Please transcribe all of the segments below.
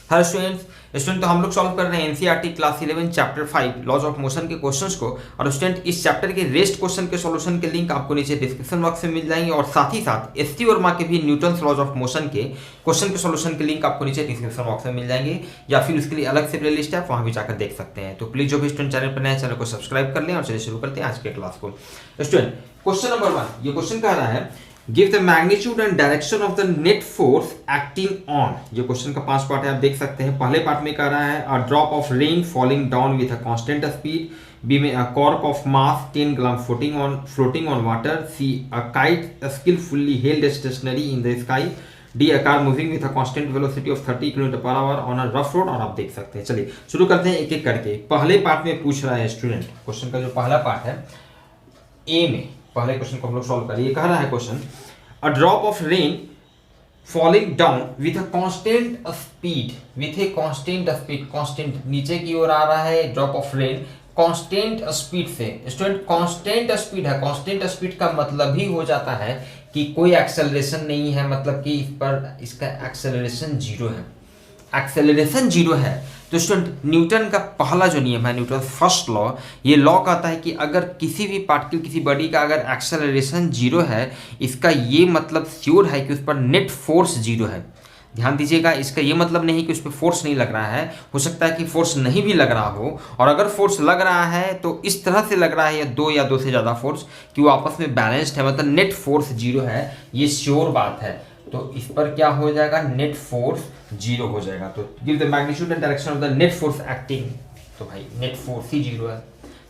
Hello student तो हम लोग सॉल्व कर रहे हैं NCERT class 11 chapter 5 laws of motion के क्वेश्चंस को। और स्टूडेंट इस चैप्टर के रेस्ट क्वेश्चन के सॉल्यूशन के लिंक आपको नीचे डिस्क्रिप्शन बॉक्स में मिल जाएंगे, और साथ ही साथ एसटी वर्मा के भी न्यूटन्स लॉज ऑफ मोशन के क्वेश्चन के सॉल्यूशन के लिंक आपको नीचे डिस्क्रिप्शन बॉक्स में मिल जाएंगे, या फिर उसके लिए अलग से प्लेलिस्ट है, आप वहां भी जाकर देख सकते हैं। तो प्लीज जो भी स्टूडेंट चैनल पर नए चैनल को सब्सक्राइब कर लें। और चलिए शुरू करते हैं आज के क्लास को। स्टूडेंट क्वेश्चन नंबर 1, ये क्वेश्चन कह रहा है give the magnitude and direction of the net force acting on. ये क्वेश्चन का 5 पार्ट है, आप देख सकते हैं। पहले पार्ट में कह रहा है a drop of rain falling down with a constant speed, B में a cork of mass 10 gram floating on water, C a kite skilfully held stationary in the sky, D a car moving with a constant velocity of 30 km/h on a rough road. और आप देख सकते हैं। चलिए शुरू करते हैं एक एक करके। पहले पार्ट में पूछ रहा है स्टूडेंट, क्वेश्चन का जो पहला पार्ट है ए में, पहले क्वेश्चन को हम लोग सॉल्व करिए। कह रहा है question a drop of rain falling down with a constant speed, with a constant speed, constant नीचे की ओर आ रहा है drop of rain constant speed से। स्टूडेंट कांस्टेंट स्पीड है, कांस्टेंट स्पीड का मतलब ही हो जाता है कि कोई एक्सेलरेशन नहीं है, मतलब कि इस पर इसका एक्सेलरेशन जीरो है, एक्सेलरेशन जीरो है। तो स्टूडेंट न्यूटन का पहला जो नियम है, न्यूटन फर्स्ट लॉ, ये लॉ कहता है कि अगर किसी भी पार्टिकल, किसी बॉडी का अगर एक्सेलरेशन जीरो है, इसका ये मतलब श्योर है कि उस पर नेट फोर्स जीरो है। ध्यान दीजिएगा, इसका ये मतलब नहीं कि उस पर फोर्स नहीं लग रहा है, हो सकता है कि फोर्स नहीं भी लग रहा हो, और अगर फोर्स लग रहा है तो इस तरह से लग रहा है या दो से ज़्यादा फोर्स कि वो आपस में बैलेंस्ड है, मतलब नेट फोर्स जीरो है, ये श्योर बात है। तो इस पर क्या हो जाएगा, नेट फोर्स जीरो हो जाएगा। तो give the magnitude and direction of the net force acting, तो भाई नेट फोर्स ही जीरो है।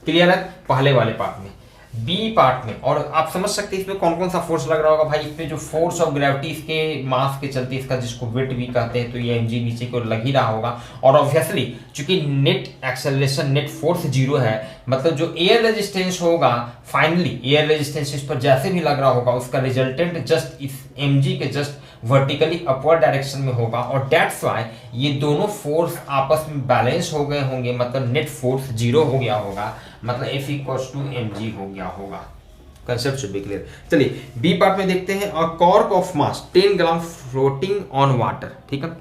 क्लियर है पहले वाले पार्ट में। बी पार्ट में, और आप समझ सकते हैं इसमें कौन कौन सा फोर्स लग रहा होगा भाई। इसमें जो फोर्स ऑफ ग्रेविटी इसके मास के चलते, इसका जिसको वेट भी कहते हैं, तो ये mg नीचे की ओर लग ही रहा होगा। और ऑब्वियसली चूंकि net acceleration, net force zero है, मतलब जो एयर रेजिस्टेंस होगा, फाइनली एयर रेजिस्टेंस इस पर जैसे भी लग रहा होगा, उसका रिजल्टेंट जस्ट इस mg के जस्ट वर्टिकली अपवर्ड डायरेक्शन में होगा। और दैट्स व्हाई ये दोनों फोर्स आपस में बैलेंस हो गए होंगे, मतलब नेट फोर्स जीरो हो गया होगा, मतलब F इक्वल्स टू mg हो गया होगा। Concept should be clear. चलिए बी पार्ट में देखते हैं। अ cork of mass 10 gram floating on water, ठीक है।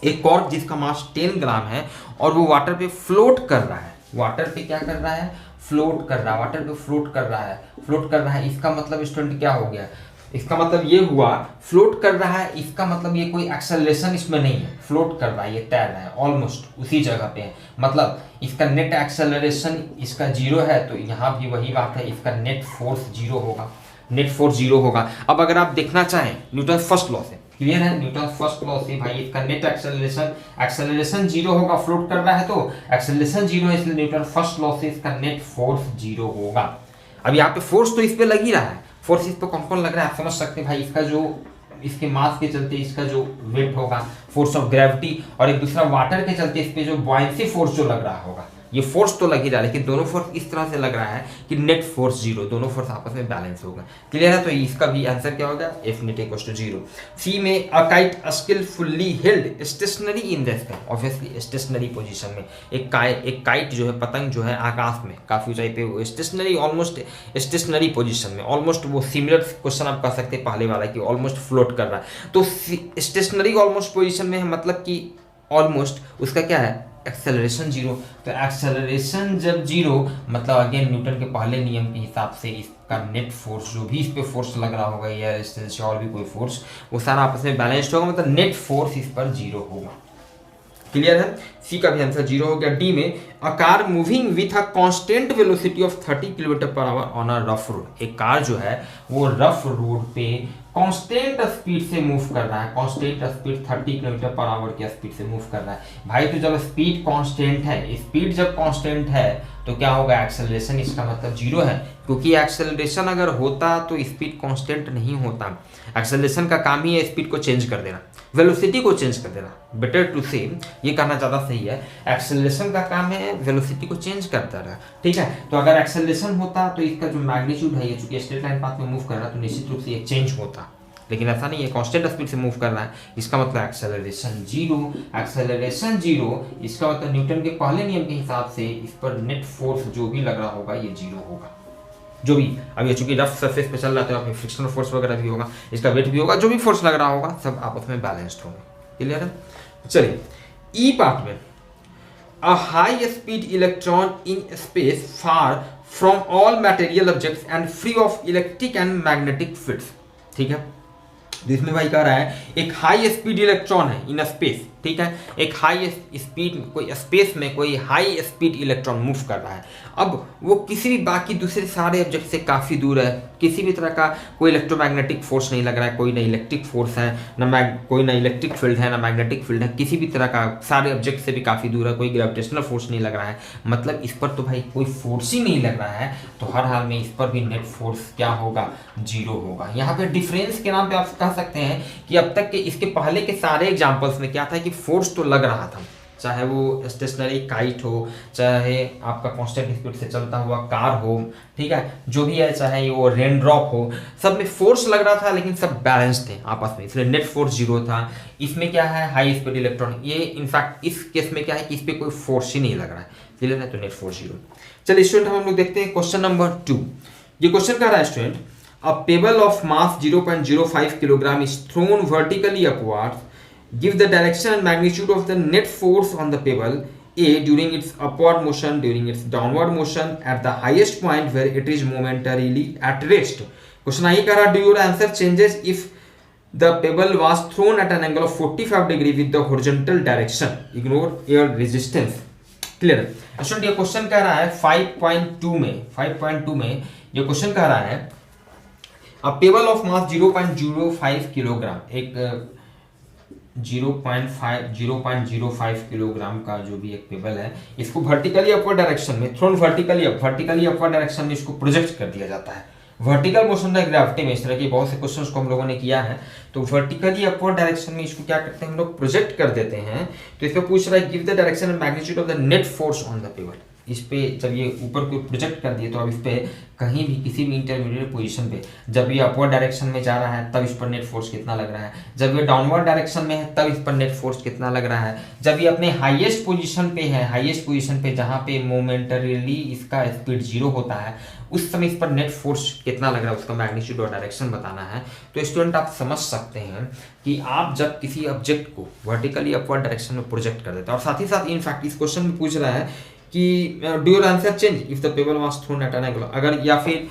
एक कॉर्क जिसका मास 10 ग्राम है और वो वाटर पे फ्लोट कर रहा है, वाटर पे क्या कर रहा है, फ्लोट कर रहा है, वाटर पे फ्लोट कर रहा है, फ्लोट कर रहा है। इसका मतलब स्टूडेंट क्या हो गया, इसका मतलब ये हुआ फ्लोट कर रहा है, इसका मतलब ये कोई एक्सेलरेशन इसमें नहीं है, फ्लोट कर रहा है, ये तैर रहा है, ऑलमोस्ट उसी जगह पे है, मतलब इसका नेट एक्सेलरेशन इसका जीरो है। तो यहाँ भी वही बात है, इसका नेट फोर्स जीरो होगा, नेट फोर्स जीरो होगा। अब अगर आप देखना चाहें न्यूटन फर्स्ट लॉ से, क्लियर है, न्यूटन फर्स्ट लॉ से भाई इसका नेट एक्सेलरेशन जीरो होगा, फ्लोट कर रहा है तो एक्सेलरेशन जीरो है, इसलिए न्यूटन फर्स्ट लॉ से इसका नेट फोर्स जीरो होगा। अब यहाँ पे फोर्स तो इस पे लग ही रहा है, फोर्स इस पर कौन कौन लग रहा है आप समझ सकते हैं भाई। इसका जो इसके मास के चलते इसका जो वेट होगा, फोर्स ऑफ ग्रेविटी, और एक दूसरा वाटर के चलते इस पे जो बॉयंसी फोर्स जो लग रहा होगा, ये फोर्स तो लग ही रहा है, लेकिन दोनों फोर्स इस तरह से लग रहा है कि नेट फोर्स जीरो, दोनों फोर्स आपस में बैलेंस होगा। क्लियर है, तो इसका भी आंसर क्या होगा, F net equals to zero. C में a kite skilfully held stationary in the sky, obviously stationary position में एक काइट जो है, पतंग जो है आकाश में काफी ऊंचाई पे, वो स्टेशनरी, ऑलमोस्ट स्टेशनरी पोजीशन में, ऑलमोस्ट वो सिमिलर क्वेश्चन आप कह सकते हैं पहले वाला कि ऑलमोस्ट फ्लोट कर रहा है। तो स्टेशनरी ऑलमोस्ट पोजीशन में है, मतलब कि ऑलमोस्ट उसका क्या है, एक्सेलरेशन जीरो। तो एक्सेलरेशन जब जीरो, मतलब अगेन न्यूटन के पहले नियम के हिसाब से इसका नेट फोर्स, जो भी इस पे फोर्स लग रहा होगा या रेजिस्टेंस और भी कोई फोर्स, वो सारा आपस में बैलेंस्ड होगा, मतलब नेट फोर्स इस पर जीरो होगा। क्लियर है, सी का भी आंसर जीरो हो गया। डी में अ car moving with a constant velocity of 30 km/h on a rough road, एक कार जो है वो रफ रोड पे कांस्टेंट स्पीड से मूव कर रहा है, कांस्टेंट स्पीड 30 km/h की स्पीड से मूव कर रहा है। भाई तो जब स्पीड कांस्टेंट है, स्पीड जब कांस्टेंट है तो क्या होगा, एक्सेलरेशन इसका मतलब जीरो है, क्योंकि एक्सेलरेशन अगर होता तो स्पीड कांस्टेंट नहीं होता। एक्सेलरेशन का काम ही है स्पीड को चेंज कर देना, वेलोसिटी को चेंज कर देना, बेटर टू से ये कहना ज़्यादा सही है। एक्सेलरेशन का काम है वेलोसिटी को चेंज करता रहा, ठीक है। तो अगर एक्सेलरेशन होता तो इसका जो मैग्नीट्यूड है, ये चूंकि स्ट्रेट लाइन पाथ में मूव कर रहा है, तो निश्चित रूप से ये चेंज होता, लेकिन ऐसा नहीं है, कांस्टेंट स्पीड से मूव कर रहा है, इसका मतलब एक्सेलरेशन जीरो। एक्सेलरेशन जीरो, इसका मतलब न्यूटन के पहले नियम के हिसाब से इस पर नेट फोर्स जो भी लग रहा होगा ये जीरो होगा, जो भी। अब ये चूंकि रफ सरफेस पे चल रहा है तो यहाँ पे फ्रिक्शनल फोर्स वगैरह भी होगा, इसका वेट भी होगा, जो भी फोर्स लग रहा होगा सब आपस में बैलेंस्ड होगा। क्लियर है, चलिए ई पार्ट में, a high speed electron in space far from all material objects and free of electric and magnetic fields। ठीक है, जिसमें भाई कह रहा है एक हाई स्पीड इलेक्ट्रॉन है इन स्पेस, ठीक है, एक हाई स्पीड, कोई स्पेस में कोई हाई स्पीड इलेक्ट्रॉन मूव कर रहा है। अब वो किसी भी बाकी दूसरे सारे ऑब्जेक्ट से काफ़ी दूर है, किसी भी तरह का कोई इलेक्ट्रोमैग्नेटिक फोर्स नहीं लग रहा है, कोई ना इलेक्ट्रिक फोर्स है, कोई ना इलेक्ट्रिक फील्ड है, ना मैग्नेटिक फील्ड है, किसी भी तरह का, सारे ऑब्जेक्ट से भी काफ़ी दूर है, कोई ग्रेविटेशनल फोर्स नहीं लग रहा है, मतलब इस पर तो भाई कोई फोर्स ही नहीं लग रहा है, तो हर हाल में इस पर भी नेट फोर्स क्या होगा, जीरो होगा। यहाँ पे डिफरेंस के नाम पे आप कह सकते हैं कि अब तक के इसके पहले के सारे एग्जाम्पल्स में क्या था कि फोर्स तो लग रहा था, चाहे वो स्टेशनरी काइट हो, चाहे आपका कांस्टेंट स्पीड से चलता हुआ कार हो, ठीक है, जो भी है, चाहे वो रेन ड्रॉप हो, सब में फोर्स लग रहा था, लेकिन सब बैलेंस थे आपस में, इसलिए नेट फोर्स जीरो था। इसमें क्या है, हाई स्पीड इलेक्ट्रॉन, ये इनफैक्ट इस केस में क्या है कि इस पर कोई फोर्स ही नहीं लग रहा है, क्लियर है, तो नेट फोर्स जीरो। चलिए स्टूडेंट हम लोग देखते हैं क्वेश्चन नंबर 2। ये क्वेश्चन कह रहा है student, a pebble of mass 0.05 kilogram is thrown vertically upwards. Give the direction and magnitude of the net force on the pebble A during its upward motion, during its downward motion, at the highest point where it is momentarily at rest. Question आगे कह रहा, do your answer changes if the pebble was thrown at an angle of 45 degree with the horizontal direction. Ignore air resistance. Clear है student, ये question कह रहा है 5.2 में ये क्वेश्चन कह रहा है A pebble of mass 0.05 kilogram, एक 0.05 किलोग्राम का जो भी एक पेबल है, इसको वर्टिकली अपवर्ड डायरेक्शन में थ्रोन, वर्टिकली अपवर्ड डायरेक्शन में इसको प्रोजेक्ट कर दिया जाता है। वर्टिकल मोशन है ग्रेविटी में, इस तरह के बहुत से क्वेश्चंस को हम लोगों ने किया है, तो वर्टिकली अपवर्ड डायरेक्शन में इसको क्या करते हैं हम लोग, प्रोजेक्ट कर देते हैं। तो इस पर पूछ रहा है give the direction and magnitude of the net force on the payable. इस पे जब ये ऊपर को प्रोजेक्ट कर दिए, तो अब इस पे कहीं भी किसी भी इंटरमीडिएट पोजीशन पे जब ये अपवर्ड डायरेक्शन में जा रहा है तब इस पर नेट फोर्स कितना लग रहा है, जब ये डाउनवर्ड डायरेक्शन में है तब इस पर नेट फोर्स कितना लग रहा है, जब ये अपने हाईएस्ट पोजीशन पे है, हाईएस्ट पोजीशन पे जहाँ पे मोमेंटरीली इसका स्पीड जीरो होता है, उस समय इस पर नेट फोर्स कितना लग रहा है, उसका मैग्नीट्यूड और डायरेक्शन बताना है। तो स्टूडेंट आप समझ सकते हैं कि आप जब किसी ऑब्जेक्ट को वर्टिकली अपवर्ड डायरेक्शन में प्रोजेक्ट कर देते हैं, और साथ ही साथ इनफैक्ट इस क्वेश्चन में पूछ रहा है कि do your answer change if the pebble was thrown at an angle, अगर, या फिर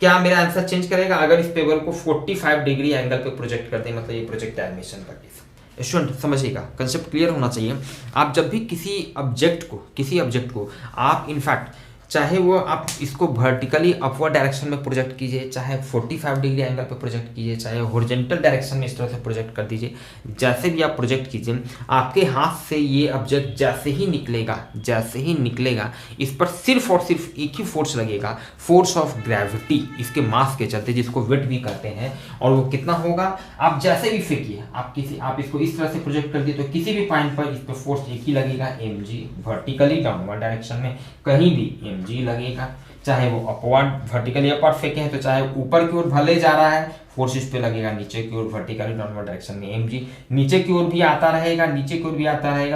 क्या मेरा आंसर चेंज करेगा अगर इस पेबल को 45 डिग्री एंगल पे प्रोजेक्ट करते हैं, मतलब ये प्रोजेक्टाइल मिशन का केस। स्टूडेंट समझिएगा, कंसेप्ट क्लियर होना चाहिए। आप जब भी किसी ऑब्जेक्ट को आप इनफैक्ट चाहे वो आप इसको वर्टिकली अपवर्ड डायरेक्शन में प्रोजेक्ट कीजिए, चाहे 45 डिग्री एंगल पे प्रोजेक्ट कीजिए, चाहे हॉरिजॉन्टल डायरेक्शन में इस तरह से प्रोजेक्ट कर दीजिए, जैसे भी आप प्रोजेक्ट कीजिए, आपके हाथ से ये ऑब्जेक्ट जैसे ही निकलेगा इस पर सिर्फ और सिर्फ एक ही फोर्स लगेगा, फोर्स ऑफ ग्रेविटी, इसके मास के चलते, जिसको वेट भी कहते हैं। और वो कितना होगा, आप जैसे भी फेंकिए, आप इसको इस तरह से प्रोजेक्ट कर दिए तो किसी भी पॉइंट पर इस पर फोर्स एक ही लगेगा, mg, वर्टिकली डाउनवर्ड डायरेक्शन में कहीं भी mg लगेगा, चाहे वो अपवर्ड वर्टिकली अपवर्ड फेंके हैं तो चाहे ऊपर की ओर भले जा रहा है फोर्स इस पे लगेगा, नीचे की ओर वर्टिकली डाउनवर्ड डायरेक्शन में mg, नीचे की ओर भी आता रहेगा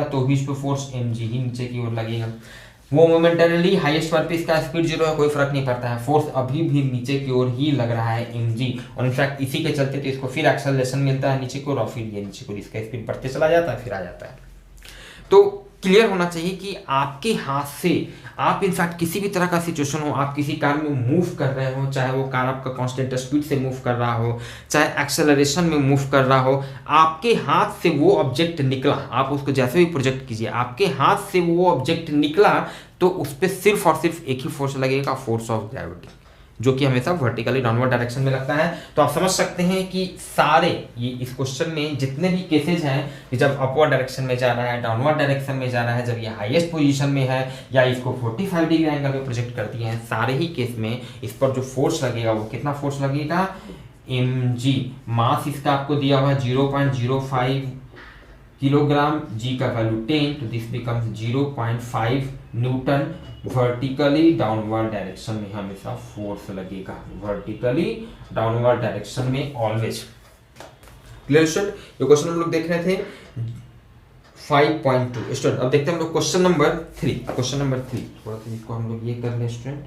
तो भी इस पे फोर्स mg ही नीचे की ओर लगेगा। वो मोमेंटरीली हाईएस्ट पर पे इसका स्पीड जीरो है, कोई फर्क नहीं पड़ता है, फोर्स अभी भी नीचे की ओर ही लग रहा है mg, और इनफैक्ट इसी के चलते तो इसको फिर एक्सेलरेशन मिलता है नीचे की ओर, और फिर ये नीचे की ओर इसका स्पीड बढ़ते चला जाता है, फिर आ जाता है। तो क्लियर होना चाहिए कि आपके हाथ से आप इनफैक्ट किसी भी तरह का सिचुएशन हो, आप किसी कार में मूव कर रहे हो, चाहे वो कार आपका कांस्टेंट स्पीड से मूव कर रहा हो, चाहे एक्सेलरेशन में मूव कर रहा हो, आपके हाथ से वो ऑब्जेक्ट निकला, आप उसको जैसे भी प्रोजेक्ट कीजिए, आपके हाथ से वो ऑब्जेक्ट निकला तो उस पर सिर्फ और सिर्फ एक ही फोर्स लगेगा, फोर्स ऑफ ग्रेविटी, जो कि हमेशा वर्टिकली डाउनवर्ड डायरेक्शन में लगता है। तो आप समझ सकते हैं कि सारे ये इस क्वेश्चन में जितने भी केसेज हैं कि जब अपवर्ड डायरेक्शन में जा रहा है, डाउनवर्ड डायरेक्शन में जा रहा है, जब ये हाईएस्ट पोजीशन में है, या इसको 45 डिग्री एंगल में प्रोजेक्ट कर दिए हैं, सारे ही केस में इस पर जो फोर्स लगेगा वो कितना फोर्स लगेगा, mg। मास इसका आपको दिया हुआ 0.05 किलोग्राम, g का वैल्यू 10, तो this becomes 0.5 Newton. Vertically downward direction में हमेशा फोर्स लगेगा, वर्टिकली डाउनवर्ड डायरेक्शन में ऑलवेज। क्लियर स्टूडेंट, ये क्वेश्चन हम लोग देख रहे थे 5.2। स्टूडेंट अब देखते हैं हम लोग क्वेश्चन नंबर 3। थोड़ा सा इसको हम लोग ये कर लें student,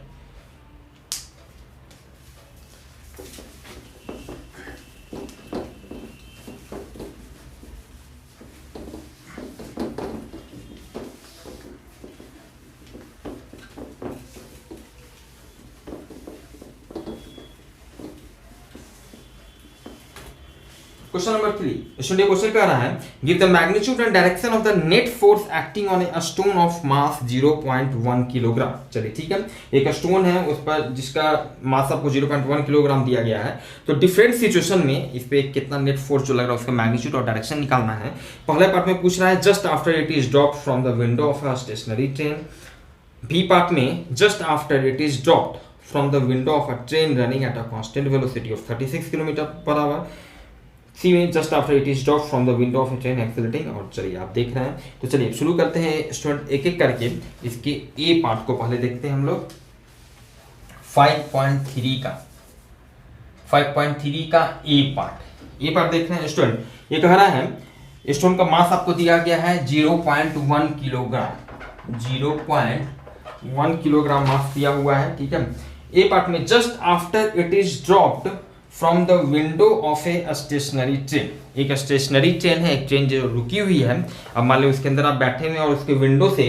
question number 3, student question कह रहा है give the magnitude and direction of the net force acting on a stone of mass 0.1 kilogram. चलिए ठीक है, एक स्टोन है उस पर जिसका मास आपको 0.1 किलोग्राम दिया गया है, तो डिफरेंट सिचुएशन में इस पे कितना नेट फोर्स जो लग रहा है उसका मैग्नीट्यूड और डायरेक्शन निकालना है। पहले पार्ट में पूछ रहा है just after it is dropped from the window of a stationary train. B part में just after it is dropped from the window of a train running at a constant velocity of 36 kilometre per hour. C में just after it is drop from the window of a train accelerating. और चलिए आप देख रहे हैं, तो चलिए शुरू करते हैं स्टूडेंट एक एक करके। इसके ए पार्ट को पहले देखते हैं हम लोग। 5.3 का ए पार्ट देख रहे हैं स्टूडेंट। ये कह रहा है स्टोन का मास आपको दिया गया है 0.1 किलोग्राम, 0.1 किलोग्राम मास दिया हुआ है, ठीक है। ए पार्ट में just after it is dropped from the window of a stationary train. एक स्टेशनरी ट्रेन है, एक ट्रेन जो रुकी हुई है। अब मान लो उसके अंदर आप बैठे हुए और उसके विंडो से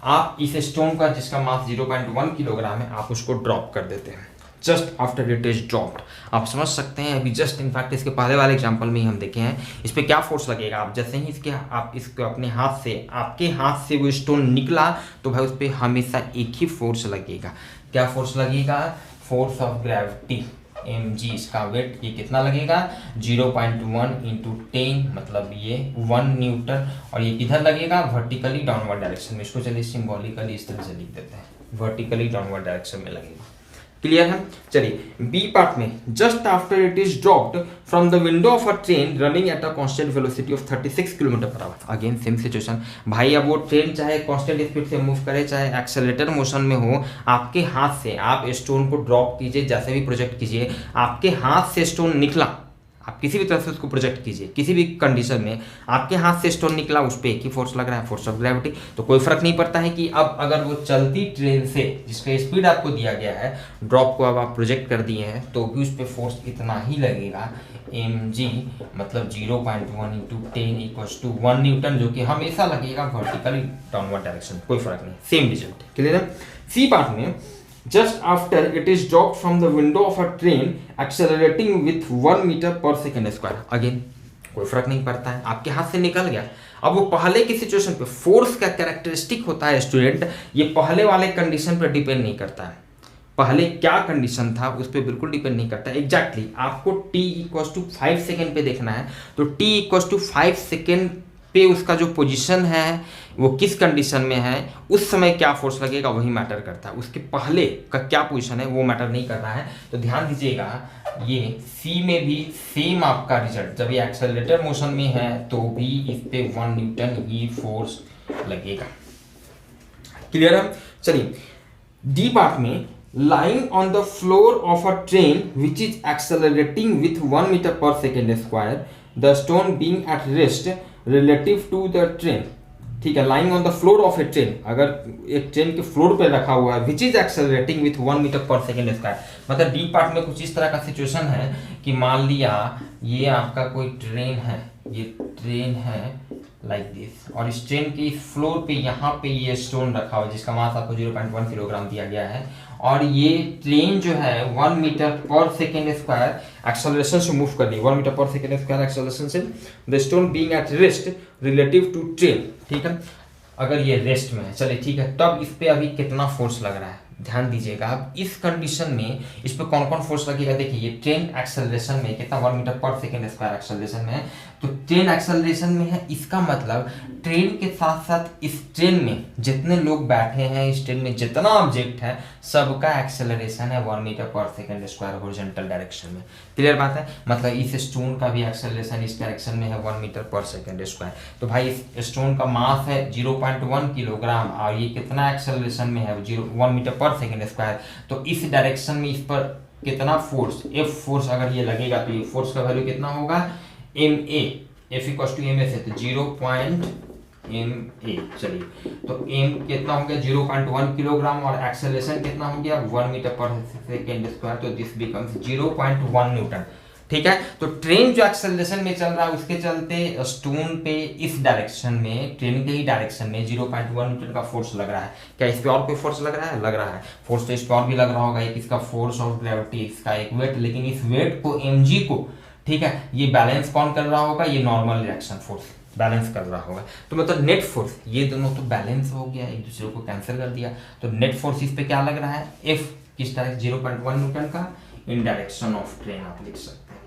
आप इस स्टोन का जिसका मास 0.1 किलोग्राम है आप उसको ड्रॉप कर देते हैं just after it is dropped. आप समझ सकते हैं अभी जस्ट इनफैक्ट इसके पहले वाले एग्जांपल में ही हम देखे हैं इस पे क्या फोर्स लगेगा। आप जैसे ही आप इसको अपने हाथ से, आपके हाथ से वो स्टोन निकला तो भाई उस पर हमेशा एक ही फोर्स लगेगा। क्या फोर्स लगेगा? Force of gravity mg। इसका वेट ये कितना लगेगा? 0.1 इंटू 10 मतलब ये 1 न्यूटन। और ये किधर लगेगा? वर्टिकली डाउनवर्ड डायरेक्शन में। इसको चलिए सिंबॉलिकली इस तरह से लिख देते हैं, वर्टिकली डाउनवर्ड डायरेक्शन में लगेगा। क्लियर है? चलिए बी पार्ट में just after it is dropped from the window of a train running at a constant velocity of 36 kilometre per our. Again same situation भाई, अब वो ट्रेन चाहे कांस्टेंट स्पीड से मूव करे चाहे एक्सेलरेटर मोशन में हो, आपके हाथ से आप स्टोन को ड्रॉप कीजिए, जैसे भी प्रोजेक्ट कीजिए, आपके हाथ से स्टोन निकला, आप किसी भी तरह से उसको प्रोजेक्ट कीजिए, किसी भी कंडीशन में आपके हाथ से स्टोन निकला उस पर एक ही फोर्स लग रहा है, फोर्स ऑफ ग्रेविटी। तो कोई फर्क नहीं पड़ता है कि अब अगर वो चलती ट्रेन से जिसका स्पीड आपको दिया गया है, ड्रॉप को अब आप प्रोजेक्ट कर दिए हैं तो भी उस पर फोर्स इतना ही लगेगा mg मतलब 0.1 इंटू 10 इक्वल्स टू 1 न्यूटन, जो कि हमेशा लगेगा वर्टिकली डाउनवर्ड डायरेक्शन। कोई फर्क नहीं, सेम रिजल्ट। क्लियर है? सी पार्ट में just after it is dropped from the window of a train accelerating with 1 meter per second square। Again कोई फर्क नहीं पड़ता है, आपके हाथ से निकल गया। अब वो पहले की सिचुएशन पे फोर्स का कैरेक्टरिस्टिक होता है स्टूडेंट, ये पहले वाले कंडीशन पर डिपेंड नहीं करता है। पहले क्या कंडीशन था उस पर बिल्कुल डिपेंड नहीं करता। एग्जैक्टली आपको t इक्वल्स टू 5 सेकेंड पे देखना है, तो t इक्वल्स टू 5 सेकेंड पे उसका जो पोजीशन है वो किस कंडीशन में है, उस समय क्या फोर्स लगेगा वही मैटर करता है। उसके पहले का क्या पोजीशन है वो मैटर नहीं कर रहा है। तो ध्यान दीजिएगा ये सी में भी सेम आपका रिजल्ट, जब ये एक्सेलरेटर मोशन में है तो भी इस पे 1 न्यूटन ही फोर्स लगेगा। क्लियर है? चलिए डी पार्ट में lying on the floor of a train which is accelerating with 1 meter per second square, the stone being at rest relative to the train। ठीक है, lying on the floor of a train, अगर एक train के floor पे रखा हुआ है which is accelerating with 1 meter per second square, मतलब डी पार्ट में कुछ इस तरह का सिचुएशन है कि मान लिया ये आपका कोई ट्रेन है, ये ट्रेन है लाइक दिस, और इस ट्रेन के फ्लोर पे यहाँ पे ये स्टोन रखा हुआ है जिसका मास आपको 0.1 किलोग्राम दिया गया है, और ये ट्रेन जो है 1 मीटर पर सेकेंड स्क्वायर एक्सेलरेशन से मूव कर रही है, 1 मीटर पर सेकेंड स्क्वायर एक्सेलरेशन से, the stone being at rest relative to train. ठीक है, अगर ये रेस्ट में है, चलिए ठीक है, तब इस पे अभी कितना फोर्स लग रहा है ध्यान दीजिएगा। अब इस कंडीशन में इस पे कौन कौन फोर्स लगेगा, देखिए ये ट्रेन एक्सेलरेशन में कितना 1 मीटर पर सेकेंड स्क्वायर एक्सेलरेशन में है, तो ट्रेन एक्सेलरेशन में है, इसका मतलब ट्रेन के साथ साथ इस ट्रेन में जितने लोग बैठे हैं, इस ट्रेन में जितना ऑब्जेक्ट है सबका एक्सेलरेशन है 1 मीटर पर सेकेंड स्क्वायर हॉरिजॉन्टल डायरेक्शन में। क्लियर बात है? मतलब इस स्टोन का भी एक्सेलरेशन इस डायरेक्शन में है 1 मीटर पर सेकेंड स्क्वायर। तो भाई इस स्टोन का मास है 0.1 किलोग्राम और ये कितना एक्सेलरेशन में है 1 मीटर पर सेकेंड स्क्वायर, तो इस डायरेक्शन में इस पर कितना फोर्स, एफ फोर्स अगर ये लगेगा तो ये फोर्स का वैल्यू कितना होगा, m a, f equals to m a से, तो 0.ma। चलिए तो एम कितना हो गया 0.1 किलोग्राम और एक्सेलरेशन कितना हो गया 1 मीटर पर सेकेंड स्क्वायर, तो दिस बिकम्स 0.1 न्यूटन। ठीक है, तो ट्रेन जो एक्सेलरेशन में चल रहा है उसके चलते स्टोन पे इस डायरेक्शन में, ट्रेन के ही डायरेक्शन में 0.1 न्यूटन का फोर्स लग रहा है। क्या इस पे और कोई फोर्स लग रहा है? लग रहा है। फोर्स तो इस पे और भी लग रहा होगा, एक इसका फोर्स ऑफ ग्रेविटी, इसका एक वेट, लेकिन इस वेट को mg को ठीक है। ये बैलेंस कौन कर रहा होगा, ये नॉर्मल रिएक्शन फोर्स बैलेंस कर रहा होगा। तो मतलब नेट फोर्स, ये दोनों तो बैलेंस हो गया, एक दूसरे को कैंसिल कर दिया, तो नेट फोर्स इस पे क्या लग रहा है, F किस डायरेक्शन 0.1 न्यूटन का इन डायरेक्शन ऑफ ट्रेन आप लिख सकते हैं।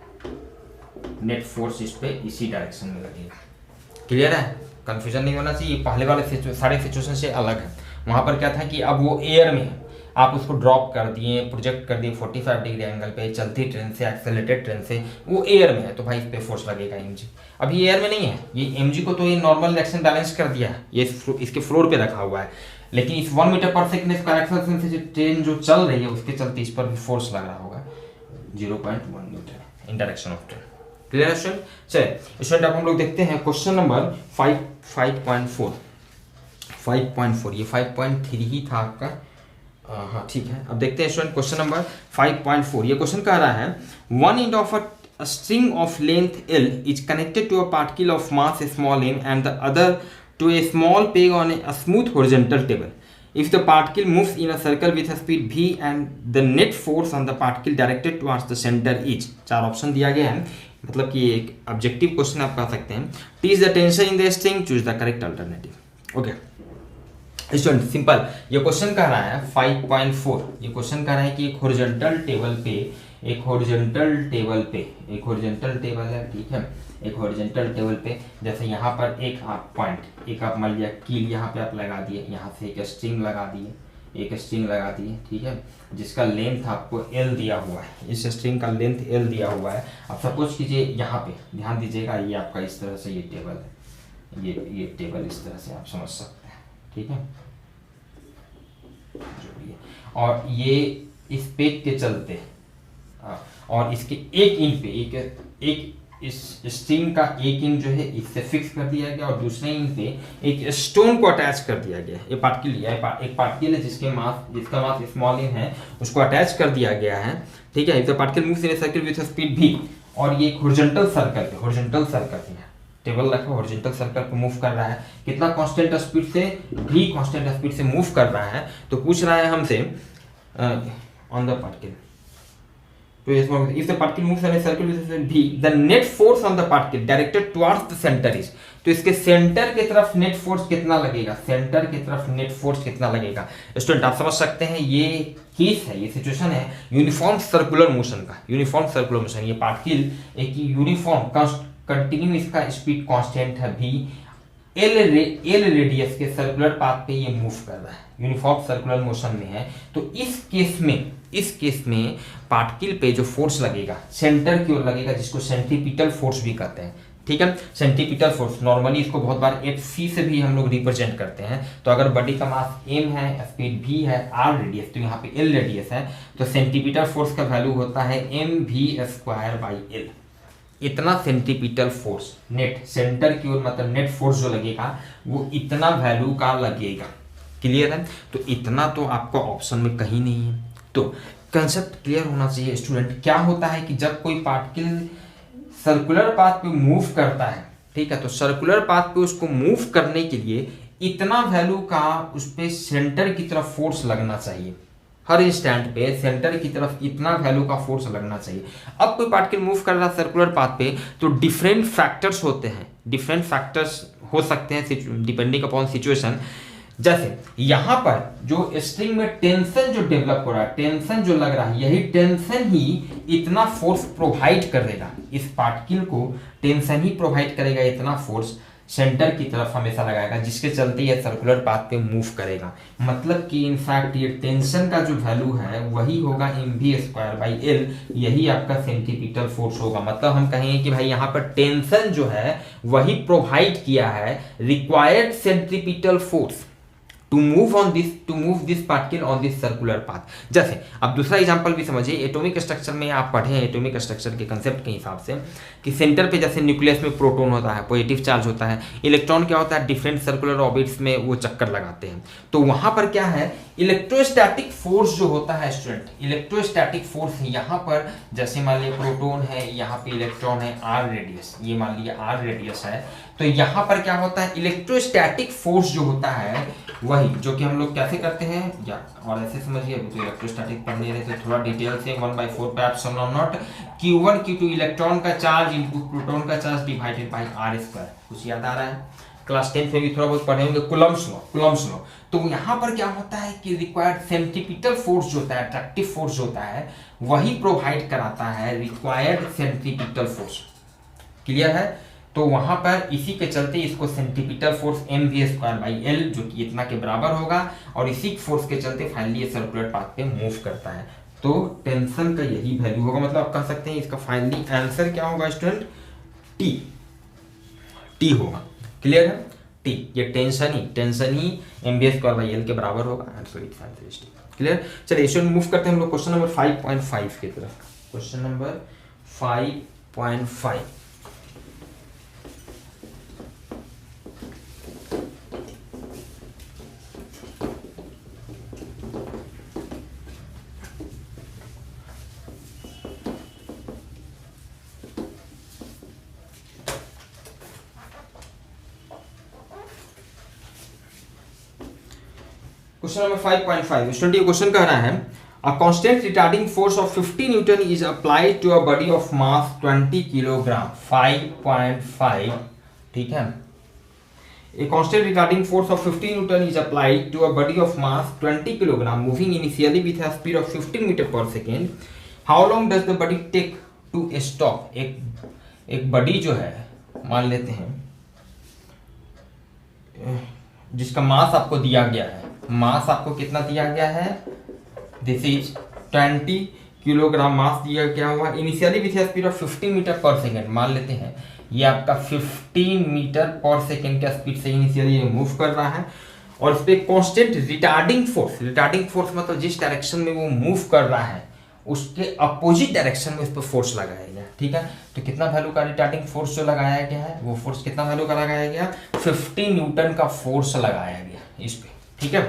नेट फोर्स इस पे इसी डायरेक्शन में लगेगा। क्लियर है, कंफ्यूजन नहीं होना चाहिए। पहले वाले सारे सिचुएशन से अलग है। वहां पर क्या था कि अब वो एयर में है, आप उसको ड्रॉप कर दिए, प्रोजेक्ट कर दिए 45 डिग्री एंगल पे, चलती ट्रेन से, एक्सेलरेटेड ट्रेन से, वो एयर में है तो भाई इस पे फोर्स लगेगा mg। अभी एयर में नहीं है, ये mg को तो ये नॉर्मल रिएक्शन बैलेंस कर दिया है, ये इसके फ्लोर पे रखा हुआ है, लेकिन इस 1 मीटर पर सेकंड का एक्सेलरेशन से जो ट्रेन जो चल रही है उसके चलते इस पर भी फोर्स लग रहा होगा 0.1 Newton in direction of train. Clear है स्टूडेंट? चलिए स्टूडेंट अब हम लोग देखते हैं क्वेश्चन नंबर 5.4। ये 5.3 ही था आपका, हाँ ठीक है। अब देखते हैं स्टूडेंट क्वेश्चन नंबर 5.4। ये क्वेश्चन कह रहा है one end of a string of length L is connected to a particle of mass small m and the other to a small peg on a smooth horizontal table. If the particle moves in a circle with a speed v and the net force on the particle directed towards the center is, 4 option दिया गया है, मतलब कि एक objective question आप कह सकते हैं। T is the tension in the string, choose the correct alternative। Okay student simple, ये क्वेश्चन कह रहा है 5.4, ये क्वेश्चन कह रहा है कि एक हॉरिजॉन्टल टेबल पे, एक हॉरिजॉन्टल टेबल है, ठीक है, एक हॉरिजॉन्टल टेबल पे जैसे यहाँ पर एक आप पॉइंट, एक आप मान लिया कील यहाँ पे आप लगा दिए, यहाँ से एक स्ट्रिंग लगा दिए, ठीक है, जिसका लेंथ आपको L दिया हुआ है, इस स्ट्रिंग का लेंथ L दिया हुआ है। अब सपोज कीजिए यहाँ पे ध्यान दीजिएगा, ये आपका इस तरह से ये टेबल है, ये टेबल इस तरह से आप समझ सकते हैं, ठीक है, जो भी है, और ये इस पेज के चलते और इसके एक इंच पे एक इस स्ट्रिंग का एक इंच जो है इससे फिक्स कर दिया गया और दूसरे इंच पे एक स्टोन को अटैच कर दिया गया। ये पार्टिकल लिया है, एक पार्टिकल है जिसका मास स्मॉल m है, उसको अटैच कर दिया गया है, ठीक है। If the particle moves in a circle with speed v, और ये एक हॉरिजॉन्टल सर्कल है, टेबल रखा हॉरिजॉन्टल सर्कल पे मूव कर रहा है, कितना कांस्टेंट स्पीड से, v कांस्टेंट स्पीड से मूव कर रहा है। तो पूछ रहा है हमसे ऑन द पार्टिकल, तो if the particle moves in a circle with v, the net force on the particle directed towards the center is, तो इसके सेंटर की तरफ नेट फोर्स कितना लगेगा, स्टूडेंट आप समझ सकते हैं ये केस है, ये सिचुएशन है यूनिफॉर्म सर्कुलर मोशन का, ये पार्टिकल एक यूनिफॉर्म कंटिन्यू, इसका स्पीड कांस्टेंट है v, एल रेडियस के सर्कुलर पाथ पे ये मूव कर रहा है, यूनिफॉर्म सर्कुलर मोशन में है। तो इस केस में पार्टिकल पे जो फोर्स लगेगा सेंटर की ओर लगेगा, जिसको सेंट्रीपिटल फोर्स भी कहते हैं, ठीक है। सेंट्रीपिटल फोर्स नॉर्मली इसको बहुत बार Fc से भी हम लोग रिप्रेजेंट करते हैं। तो अगर बॉडी का मास m है, स्पीड v है, r रेडियस, तो यहाँ पे l रेडियस है, तो सेंट्रीपिटल फोर्स का वैल्यू होता है mv²/l। इतना सेंट्रीपिटल फोर्स नेट सेंटर की ओर, मतलब नेट फोर्स जो लगेगा वो इतना वैल्यू का लगेगा। क्लियर है? तो इतना तो आपका ऑप्शन में कहीं नहीं है, तो कंसेप्ट क्लियर होना चाहिए स्टूडेंट। क्या होता है कि जब कोई पार्टिकल सर्कुलर पाथ पे मूव करता है, ठीक है, तो सर्कुलर पाथ पे उसको मूव करने के लिए इतना वैल्यू का उस पे सेंटर की तरफ फोर्स लगना चाहिए, हर इंस्टेंट पे सेंटर की तरफ इतना वैल्यू का फोर्स लगना चाहिए। अब कोई पार्टिकल मूव कर रहा है सर्कुलर पाथ पे, तो डिफरेंट फैक्टर्स होते हैं, डिफरेंट फैक्टर्स हो सकते हैं डिपेंडिंग अपॉन सिचुएशन। जैसे यहाँ पर जो स्ट्रिंग में टेंशन जो डेवलप हो रहा है, टेंशन जो लग रहा है, यही टेंशन ही इतना फोर्स प्रोवाइड करेगा, इस पार्टिकल को टेंशन ही प्रोवाइड करेगा, इतना फोर्स सेंटर की तरफ हमेशा लगाएगा, जिसके चलते ये सर्कुलर पाथ पे मूव करेगा। मतलब कि इनफैक्ट ये टेंशन का जो वैल्यू है वही होगा mv²/l, यही आपका सेंट्रीपिटल फोर्स होगा। मतलब हम कहेंगे कि भाई यहाँ पर टेंशन जो है वही प्रोवाइड किया है required centripetal force to move this particle on this circular path. जैसे अब दूसरा एग्जांपल भी समझिए, एटॉमिक स्ट्रक्चर में आप पढ़े हैं, एटॉमिक स्ट्रक्चर के कंसेप्ट के हिसाब से कि सेंटर पे जैसे न्यूक्लियस में प्रोटॉन होता है, पॉजिटिव चार्ज होता है, इलेक्ट्रॉन क्या होता है डिफरेंट सर्कुलर ऑर्बिट्स में वो चक्कर लगाते हैं। तो वहां पर क्या है, इलेक्ट्रोस्टैटिक फोर्स जो होता है स्टूडेंट, इलेक्ट्रोस्टैटिक फोर्स यहाँ पर जैसे मान लिया प्रोटॉन है, यहाँ पे इलेक्ट्रॉन है, r रेडियस, ये मान लिया r रेडियस है, तो यहाँ पर क्या होता है इलेक्ट्रोस्टैटिक फोर्स जो होता है वही वही जो कि हम लोग कैसे करते हैं या और ऐसे समझिए, अभी तो इलेक्ट्रोस्टैटिक पढ़ने रहे तो थोड़ा डिटेल से 1/4 पे epsilon not Q1 Q2 electron का चार्ज इनटू प्रोटॉन का charge divided by r square. कुछ याद आ रहा है? क्लास 10 में भी थोड़ा बहुत पढ़े होंगे कूलम्ब्स लॉ। तो यहाँ पर क्या होता है कि रिक्वायर्ड सेंट्रीपिटल फोर्स जो होता है, अट्रैक्टिव फोर्स जो होता है, वही प्रोवाइड कराता है रिक्वायर्ड सेंट्रीपिटल फोर्स। क्लियर है? तो वहां पर इसी के चलते इसको सेंट्रीपिटल फोर्स mv²/L जो कि इतना के बराबर होगा, और इसी फोर्स के चलते फाइनली ये सर्कुलर पाथ पे मूव करता है। तो टेंशन का यही वैल्यू होगा, मतलब आप कह सकते हैं इसका फाइनली आंसर क्या होगा स्टूडेंट? टी होगा। क्लियर है? टी, ये टेंशन ही mv²/L के बराबर होगा। Answer is t. क्लियर? चलिए स्टूडेंट मूव करते हैं हम लोग क्वेश्चन नंबर 5.5 की तरफ। Question number 5.5। Question number 5.5 student ये क्वेश्चन कह रहा है a constant retarding force of 50 newton is applied to a body of mass 20 kilogram. 5.5 ठीक है। A constant retarding force of 50 Newton is applied to a body of mass 20 kg moving initially with a speed of 15 meter per second. How long does the body take to stop? एक body जो है मान लेते हैं जिसका मास आपको दिया गया है, मास आपको कितना दिया गया है? दिस इज 20 किलोग्राम मास दिया गया हुआ initially with speed of 15 metre पर सेकेंड। मान लेते हैं ये आपका 15 मीटर पर सेकेंड का स्पीड से इनिशियली मूव कर रहा है, और इस पे कांस्टेंट रिटार्डिंग फोर्स मतलब जिस डायरेक्शन में वो मूव कर रहा है उसके अपोजिट डायरेक्शन में इस पर फोर्स लगाया गया। ठीक है, तो कितना वैल्यू का रिटार्डिंग फोर्स जो लगाया गया है, वो फोर्स कितना वैल्यू का लगाया गया? 50 न्यूटन का फोर्स लगाया गया इस पे। ठीक है,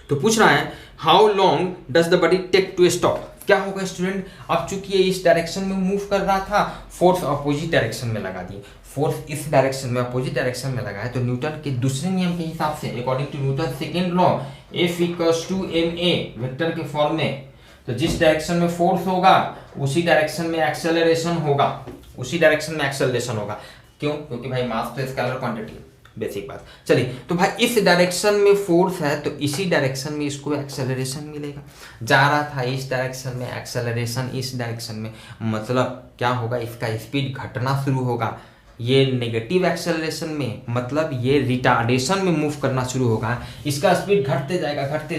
तो पूछ रहा है how long does the body take to stop. क्या होगा स्टूडेंट? अब चूंकि ये इस डायरेक्शन में मूव कर रहा था, फोर्स अपोजिट डायरेक्शन में लगा दिए, फोर्स इस डायरेक्शन में अपोजिट डायरेक्शन में लगा है, तो न्यूटन के दूसरे नियम के हिसाब से according to Newton second law F = ma vector के फॉर्म में, तो जिस डायरेक्शन में फोर्स होगा उसी डायरेक्शन में एक्सेलरेशन होगा, क्यों? क्योंकि भाई मास तो स्केलर क्वांटिटी, बेसिक बात। चलिए, तो भाई इस डायरेक्शन में फोर्स है तो इसी डायरेक्शन में इसको एक्सेलरेशन मिलेगा। जा रहा था इस डायरेक्शन में, एक्सेलरेशन इस डायरेक्शन में, मतलब क्या होगा? इसका स्पीड घटना शुरू होगा। ये नेगेटिव एक्सेलरेशन में मतलब ये रिटार्डेशन में मूव करना शुरू होगा, इसका स्पीड घटते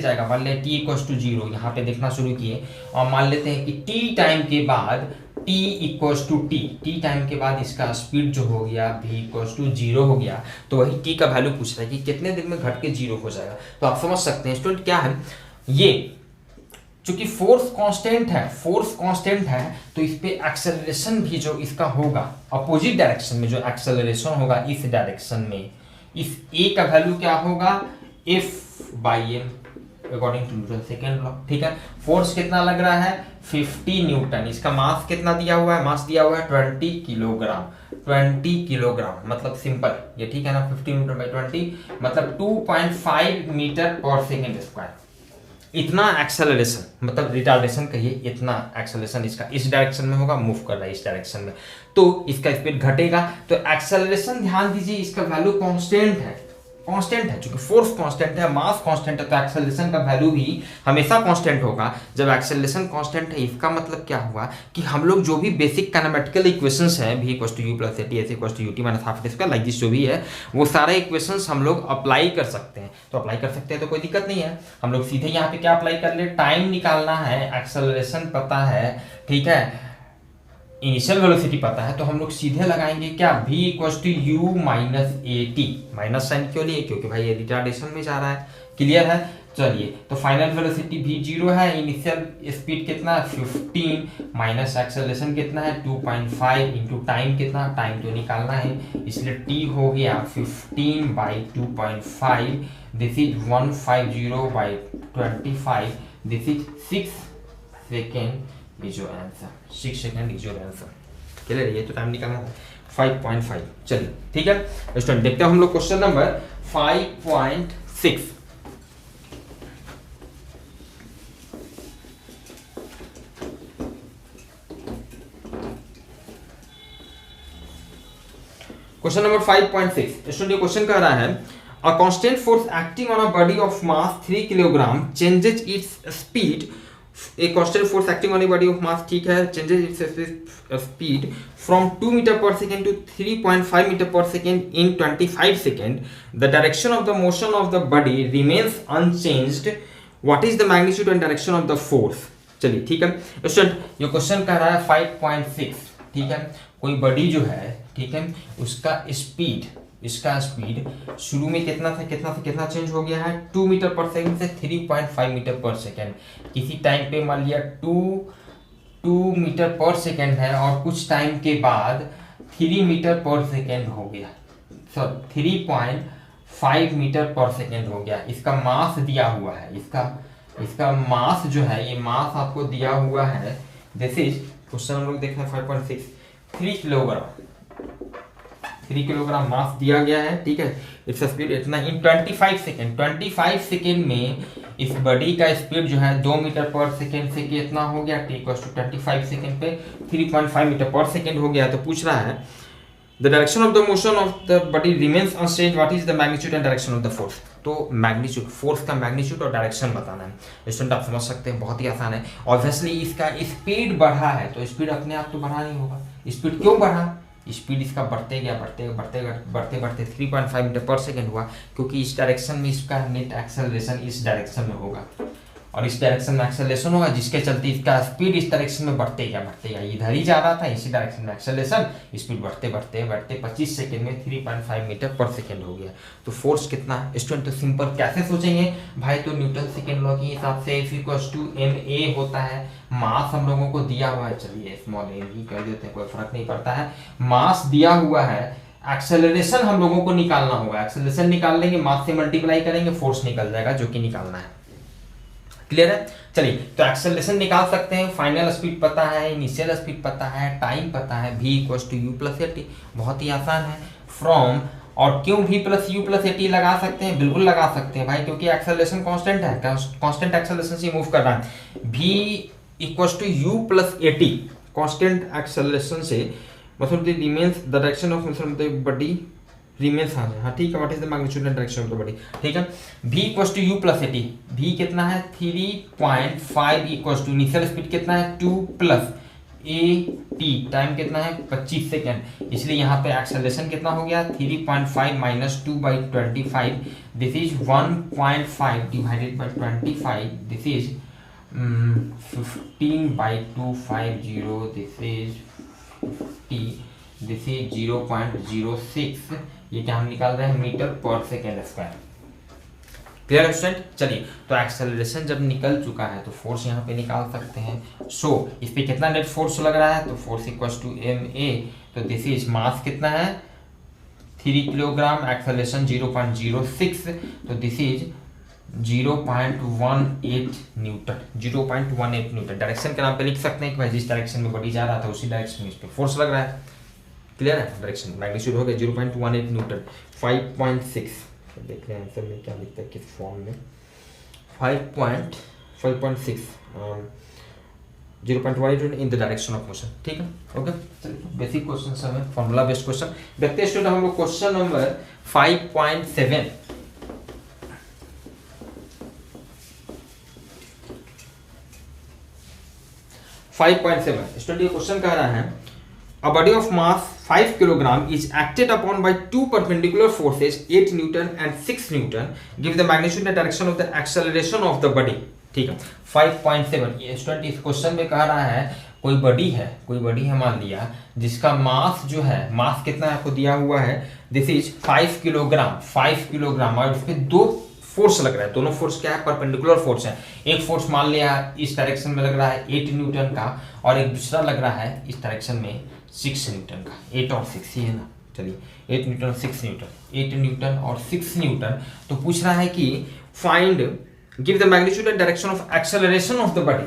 जाएगा। मान ले t = 0 यहाँ पे देखना शुरू किए, और मान लेते हैं कि t टाइम के बाद t टाइम के बाद इसका स्पीड जो हो गया v = 0 हो गया। तो वही t का वैल्यू पूछ रहा है कि कितने दिन में घट के 0 हो जाएगा। तो आप समझ सकते हैं स्टूडेंट क्या है ये, चूंकि फोर्स कांस्टेंट है तो इस पे एक्सेलरेशन भी जो इसका होगा अपोजिट डायरेक्शन में, जो एक्सेलरेशन होगा इस डायरेक्शन में, इस a का वैल्यू क्या होगा? F/m according to Newton second law. ठीक है, फोर्स कितना लग रहा है? 50 न्यूटन। इसका मास कितना दिया हुआ है? मास दिया हुआ है 20 किलोग्राम, मतलब सिंपल ये, ठीक है ना? 50 न्यूटन/20 मतलब 2.5 मीटर पर सेकेंड स्क्वायर। इतना एक्सेलरेशन मतलब रिटार्डेशन कहिए, इतना एक्सेलरेशन इसका इस डायरेक्शन में होगा, मूव कर रहा है इस डायरेक्शन में, तो इसका स्पीड घटेगा। तो एक्सेलरेशन ध्यान दीजिए इसका वैल्यू कांस्टेंट है, क्योंकि फोर्स कांस्टेंट है, मास कांस्टेंट है, तो एक्सेलरेशन का वैल्यू भी हमेशा कांस्टेंट होगा। जब एक्सेलरेशन कांस्टेंट है इसका मतलब क्या हुआ कि हम लोग जो भी बेसिक काइनेमेटिकल इक्वेशंस है v = u + at s = ut - ½ like this जो भी है, वो सारे इक्वेशंस हम लोग अप्लाई कर सकते हैं। तो अप्लाई कर सकते हैं तो कोई दिक्कत नहीं है, हम लोग सीधे यहाँ पे क्या अप्लाई कर ले? टाइम निकालना है, एक्सेलरेशन पता है, ठीक है, इनिशियल वेलोसिटी पता है, तो हम लोग सीधे लगाएंगे क्या? v = u - at। Minus sign क्यों लिए? क्योंकि भाई ये रिटार्डेशन में जा रहा है। क्लियर है? चलिए, तो फाइनल वेलोसिटी v 0 है, इनिशियल स्पीड कितना? 15 माइनस एक्सेलरेशन कितना है? 2.5 इंटू टाइम कितना? टाइम तो निकालना है, इसलिए t हो गया 15/2.5, this is 150/25, this is 6 second is your answer. 6 second is your answer. Clear? ये तो टाइम निकालना है 5.5। चलिए ठीक है स्टूडेंट, देखते हैं हम लोग question number 5.6 6। Question number 5.6 student, ये क्वेश्चन कह रहा है a constant force acting on a body of mass 3 kilogram changes its speed. एक constant force acting on a body of mass, ठीक है, changes its speed from 2 metre पर second to 3.5 metre पर second in 25 second. The direction of the motion of the body remains unchanged. What is the magnitude and direction of the force. चलिए ठीक है student, ये question कह रहा है 5.6, ठीक है, कोई बॉडी जो है, ठीक है, उसका स्पीड, इसका स्पीड शुरू में कितना था कितना चेंज हो गया है 2 मीटर पर सेकंड से 3.5 मीटर पर सेकंड। किसी टाइम पे मान लिया 2 मीटर पर सेकंड है और कुछ टाइम के बाद 3 मीटर पर सेकंड हो गया, सॉरी 3.5 मीटर पर सेकंड हो गया। इसका मास दिया हुआ है, इसका मास जो है, ये मास आपको दिया हुआ है, दिस इज क्वेश्चन हम लोग देखते हैं 5.6, 3 किलोग्राम मास दिया गया है, ठीक है। इट्स स्पीड इतना इन 25 सेकेंड में इस बॉडी का स्पीड जो है 2 मीटर पर सेकेंड से कितना हो गया, टी इक्वल्स टू 25 सेकेंड पे 3.5 मीटर पर सेकेंड हो गया। तो पूछ रहा है the direction of the motion of the body remains unchanged, what is the magnitude and direction of the force. तो मैग्नीट्यूड, फोर्स का मैग्नीट्यूड और डायरेक्शन बताना है। स्टूडेंट आप समझ सकते हैं, बहुत ही आसान है। ऑब्वियसली इसका स्पीड बढ़ा है तो स्पीड अपने आप तो बढ़ा नहीं होगा। स्पीड क्यों बढ़ा, स्पीड इसका बढ़ते गया, बढ़ते 3.5 मीटर पर सेकेंड हुआ, क्योंकि इस डायरेक्शन में इसका नेट एक्सेलरेशन इस डायरेक्शन में होगा और इस डायरेक्शन में एक्सेलरेशन होगा, जिसके चलते इसका स्पीड इस डायरेक्शन में बढ़ते गया, इधर ही जा रहा था, इसी डायरेक्शन में एक्सेलरेशन, स्पीड बढ़ते 25 सेकंड में 3.5 मीटर पर सेकंड हो गया। तो फोर्स कितना स्टूडेंट, तो सिंपल कैसे सोचेंगे भाई, तो न्यूटन सेकेंड लॉ के हिसाब से F इक्वल्स टू ma होता है। मास हम लोगों को दिया हुआ है, चलिए स्मॉल a ही कह देते हैं, कोई फर्क नहीं पड़ता है, मास दिया हुआ है। एक्सेलरेशन हम लोगों को निकालना होगा, एक्सेलरेशन निकाल लेंगे, मास से मल्टीप्लाई करेंगे, फोर्स निकल जाएगा जो कि निकालना है। क्लियर है। चलिए तो एक्सेलरेशन निकाल सकते हैं, फाइनल स्पीड पता है, इनिशियल स्पीड पता है, टाइम पता है, v equals to u plus a t, बहुत ही आसान है। फ्रॉम, और क्यों v plus u plus a t लगा सकते हैं, बिल्कुल लगा सकते हैं भाई, क्योंकि एक्सेलरेशन कांस्टेंट है, कांस्टेंट एक्सेलरेशन से मूव कर रहा है। v equals to u plus a t, constant acceleration से मतलब the remains the direction of motion of the body remains, हाँ ठीक है, what is the magnitude and direction of the body, ठीक है। v equals to u plus a t, v कितना है 3.5 equals to initial speed कितना है 2 plus a T, time कितना है 25 सेकेंड, इसलिए यहाँ पे एक्सेलरेशन कितना हो गया 3.5 minus 2/25, this is 1.5 divided by 25, this is 15/250, this is 50, this is 0.06, ये क्या हम निकाल रहे हैं मीटर पर सेकेंड स्क्वायर। Clear student. चलिए तो एक्सेलरेशन जब निकल चुका है तो फोर्स यहाँ पे निकाल सकते हैं। सो इस पे कितना नेट फोर्स लग रहा है, तो फोर्स इक्वल्स टू ma, तो दिस इज मास कितना है 3 किलोग्राम, एक्सेलरेशन 0.06, तो this is 0.18 Newton, 0.18 Newton. Direction के नाम पे लिख सकते हैं कि भाई जिस डायरेक्शन में बॉडी जा रहा था उसी डायरेक्शन में इस पे फोर्स लग रहा है। क्लियर है, डायरेक्शन मैग्नीट्यूड हो गया 0.18 न्यूटन। 5.6 देख रहे हैं आंसर में क्या लिखता है, किस फॉर्म में, 5.6 0.18 in the direction of motion, ठीक है। ओके चलिए बेसिक क्वेश्चन सब है, फॉर्मूला बेस्ड क्वेश्चन देखते हैं स्टूडेंट। हम लोग क्वेश्चन नंबर 5.7 स्टूडेंट, ये क्वेश्चन कह रहा है a body of mass 5 kg is acted upon by two perpendicular forces 8 Newton and 6 Newton. Give the magnitude and direction of the acceleration of the body. ठीक है 5.7 ये student इस question में कह रहा है कोई बॉडी है मान लिया, जिसका मास जो है, मास कितना आपको दिया हुआ है, दिस इज 5 किलोग्राम और इसमें दो फोर्स लग रहा है, दोनों फोर्स क्या है परपेंडिकुलर फोर्स है। एक फोर्स मान लिया इस डायरेक्शन में लग रहा है 8 न्यूटन का और एक दूसरा लग रहा है इस डायरेक्शन में 6 न्यूटन का, 8 और 6 ही है ना, चलिए 8 न्यूटन 6 न्यूटन, 8 न्यूटन और 6 न्यूटन। तो पूछ रहा है कि find give the magnitude and direction of acceleration of the body,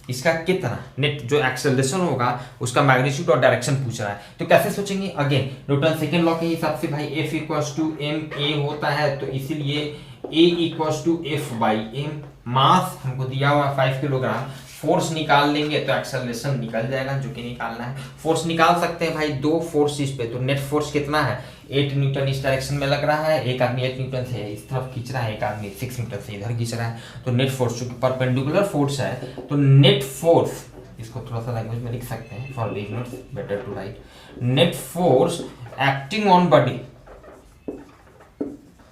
इसका कितना नेट जो एक्सेलरेशन होगा उसका मैग्नीट्यूड और डायरेक्शन पूछ रहा है। तो कैसे सोचेंगे, अगेन न्यूटन सेकेंड लॉ के हिसाब से भाई F इक्वल्स टू ma होता है, तो इसीलिए A equals to F by M. Mass हमको दिया हुआ है 5 किलोग्राम, फोर्स निकाल लेंगे तो एक्सेलरेशन निकल जाएगा जो कि निकालना है। फोर्स निकाल सकते हैं भाई दो फोर्स इस पे, तो नेट फोर्स कितना है 8 न्यूटन इस डायरेक्शन में लग रहा है, एक आदमी 8 न्यूटन से इस तरफ खींच रहा है, एक आदमी 6 न्यूटन से इधर खींच रहा है। तो नेट फोर्स चूंकि परपेंडिकुलर फोर्स है तो नेट फोर्स, इसको थोड़ा सा लैंग्वेज में लिख सकते हैं for beginners, better to write. Net force acting on body,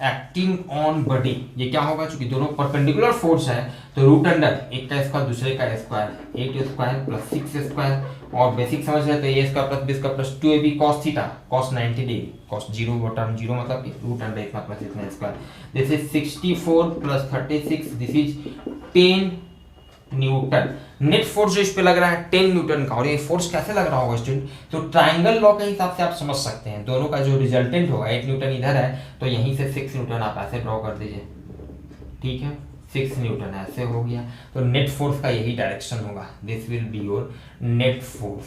acting on body, ये क्या होगा चूंकि दोनों परपेंडिकुलर फोर्स है तो रूट अंडर एक का स्क्वायर दूसरे का स्क्वायर, 8 स्क्वायर प्लस 6 स्क्वायर, और बेसिक समझ रहे तो A square plus B square plus 2ab cos theta cos 90 degree, cos 0 term 0 मतलब कि रूट अंडर इतना प्लस इतना square, this is 64 plus 36, this is 10 newton. Net force जो इस पे लग रहा है 10 न्यूटन का, और ये फोर्स कैसे लग रहा होगा स्टूडेंट, तो ट्रायंगल लॉ के हिसाब से आप समझ सकते हैं। दोनों का जो रिजल्टेंट होगा 8 न्यूटन इधर है तो यहीं से 6 न्यूटन आप ऐसे ड्रॉ कर दीजिए, ठीक है 6 न्यूटन ऐसे हो गया। तो नेट फोर्स का यही डायरेक्शन होगा, this will be your net force.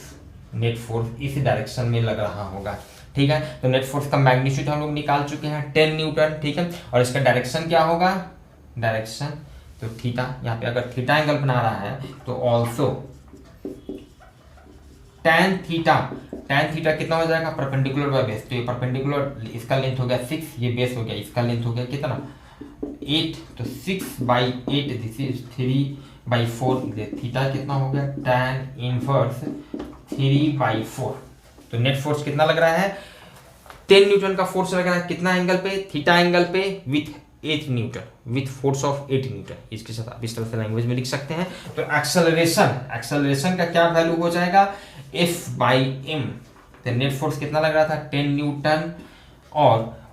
Net force इस डायरेक्शन में लग रहा होगा, ठीक है। तो नेट फोर्स का मैग्नीट्यूड हम लोग निकाल चुके हैं 10 न्यूटन, ठीक है। और इसका डायरेक्शन क्या होगा, डायरेक्शन तो थीटा, यहाँ पे अगर थीटा एंगल बना रहा है तो also tan theta, tan theta कितना हो जाएगा परपेंडिकुलर बाय बेस, तो ये परपेंडिकुलर इसका लेंथ हो गया 6, ये बेस हो गया, इसका लेंथ हो गया कितना 8, तो 6/8, दिस इज 3/4, थीटा कितना हो गया tan इनवर्स 3/4। तो नेट फोर्स कितना लग रहा है 10 न्यूटन का फोर्स लग रहा है कितना एंगल पे, थीटा एंगल पे with 8 Newton, with force of 8 Newton. इसके साथ आप इस तरह से लैंग्वेज में लिख सकते हैं। तो एक्सेलरेशन का क्या वैल्यू हो जाएगा F/m। तो नेट फोर्स कितना लग रहा था 10 न्यूटन, और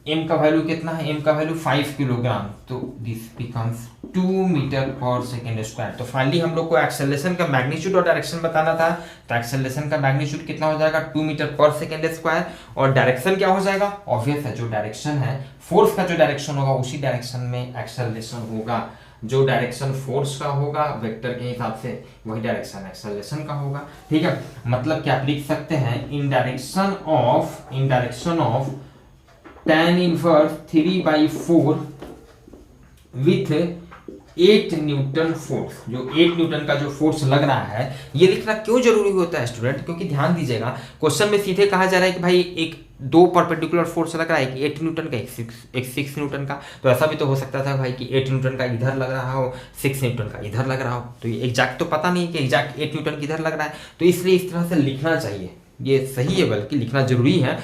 m का वैल्यू कितना है, m का वैल्यू 5 किलोग्राम, तो दिस बिकम्स 2 मीटर पर सेकेंड स्क्वायर। तो फाइनली हम लोग को एक्सेलरेशन का मैग्नीट्यूड और डायरेक्शन बताना था, तो एक्सेलरेशन का मैग्नीट्यूड कितना हो जाएगा 2 मीटर पर सेकेंड स्क्वायर, और डायरेक्शन क्या हो जाएगा, ऑब्वियस है जो डायरेक्शन है फोर्स का जो डायरेक्शन होगा उसी डायरेक्शन में एक्सेलरेशन होगा। जो डायरेक्शन फोर्स का होगा वेक्टर के हिसाब से वही डायरेक्शन एक्सेलरेशन का होगा, ठीक है। मतलब क्या आप लिख सकते हैं इन direction of tan inverse 3/4 with 8 Newton force. जो 8 न्यूटन का जो फोर्स लग रहा है ये लिखना क्यों जरूरी होता है स्टूडेंट, क्योंकि ध्यान दीजिएगा क्वेश्चन में सीधे कहा जा रहा है कि भाई एक दो परपेंडिकुलर फोर्स लग रहा है कि 8 न्यूटन का एक 6 न्यूटन का, तो ऐसा भी तो हो सकता था भाई कि 8 न्यूटन का इधर लग रहा हो 6 न्यूटन का इधर लग रहा हो, तो ये एग्जैक्ट तो पता नहीं कि एग्जैक्ट 8 न्यूटन किधर लग रहा है, तो इसलिए इस तरह से लिखना चाहिए, ये सही है बल्कि लिखना जरूरी है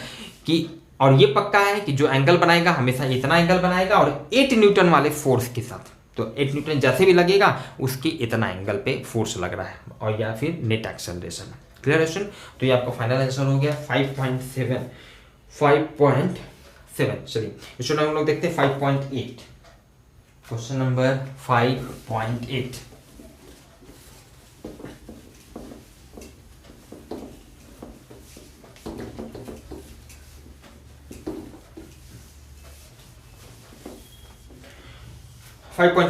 कि, और ये पक्का है कि जो एंगल बनाएगा हमेशा इतना एंगल बनाएगा और 8 न्यूटन वाले फोर्स के साथ, तो 8 न्यूटन जैसे भी लगेगा उसके इतना एंगल पे फोर्स लग रहा है, और या फिर नेट एक्सेलरेशन। क्लियर है स्टूडेंट, तो ये आपका फाइनल आंसर हो गया 5.7। चलिए स्टूडेंट हम लोग देखते हैं 5.8, क्वेश्चन नंबर 5.8।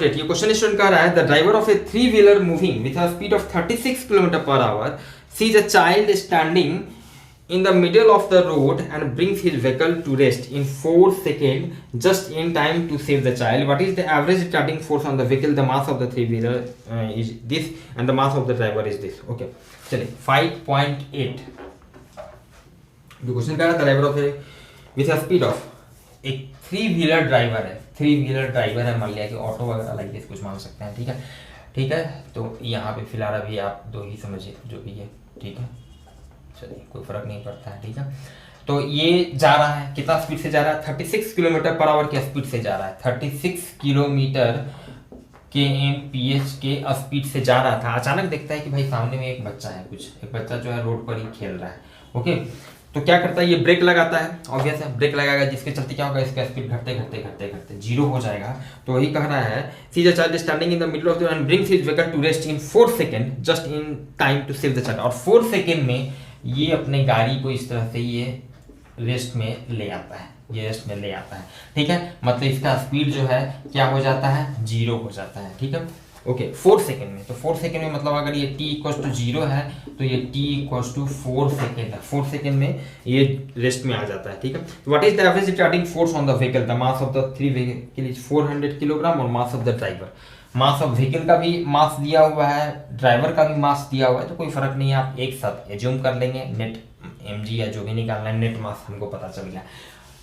ये क्वेश्चन स्टूडेंट कह रहा है the driver of a three wheeler moving with a speed of 36 km/h sees a child standing in the middle of the road and brings his vehicle to rest in 4 seconds just in time to save the child. What is the average starting force on the vehicle? The mass of the 3-wheeler is this and the mass of the driver is this. Okay, चलिए 5.8 जो question कह रहा है driver of A with a speed of एक 3-व्हीलर driver है, 3-व्हीलर driver है, मान लिया कि ऑटो वगैरह लाइक दिस कुछ मान सकते हैं, ठीक है। तो यहाँ पे फिलहाल अभी आप दो ही समझिए जो भी है, ठीक है, चलिए कोई फर्क नहीं पड़ता है, ठीक है। तो ये जा रहा है कितना स्पीड से जा रहा है 36 km/h के स्पीड से जा रहा है, 36 किलोमीटर kmph के स्पीड से जा रहा था। अचानक देखता है कि भाई सामने में एक बच्चा है, एक बच्चा जो है रोड पर ही खेल रहा है। ओके, तो क्या करता है ये ब्रेक लगाता है, ऑब्वियस है ब्रेक लगाएगा, जिसके चलते क्या होगा इसका स्पीड घटते घटते 0 हो जाएगा। तो वही कह रहा है see the child standing in the middle of the end brings his vehicle to rest in 4 second just in time to save the child. और 4 सेकंड में ये अपने गाड़ी को इस तरह से ये रेस्ट में ले आता है, ये रेस्ट में ले आता है, ठीक है। मतलब इसका स्पीड जो है क्या हो जाता है 0 हो जाता है, ठीक है। ओके 4 सेकेंड में। तो 4 सेकेंड में मतलब अगर ये t इक्वल टू 0 है तो ये t इक्वल टू 4 सेकेंड है। 4 सेकेंड में ये रेस्ट में आ जाता है, ठीक है। What is the average retarding force on the vehicle? The mass of the 3 vehicle is 400 किलोग्राम और mass of the driver. Mass of vehicle का भी मास दिया हुआ है, ड्राइवर का भी मास दिया हुआ है, तो कोई फर्क नहीं है, आप एक साथ एज्यूम कर लेंगे। नेट mg या जो भी निकालना है, नेट मास हमको पता चल गया।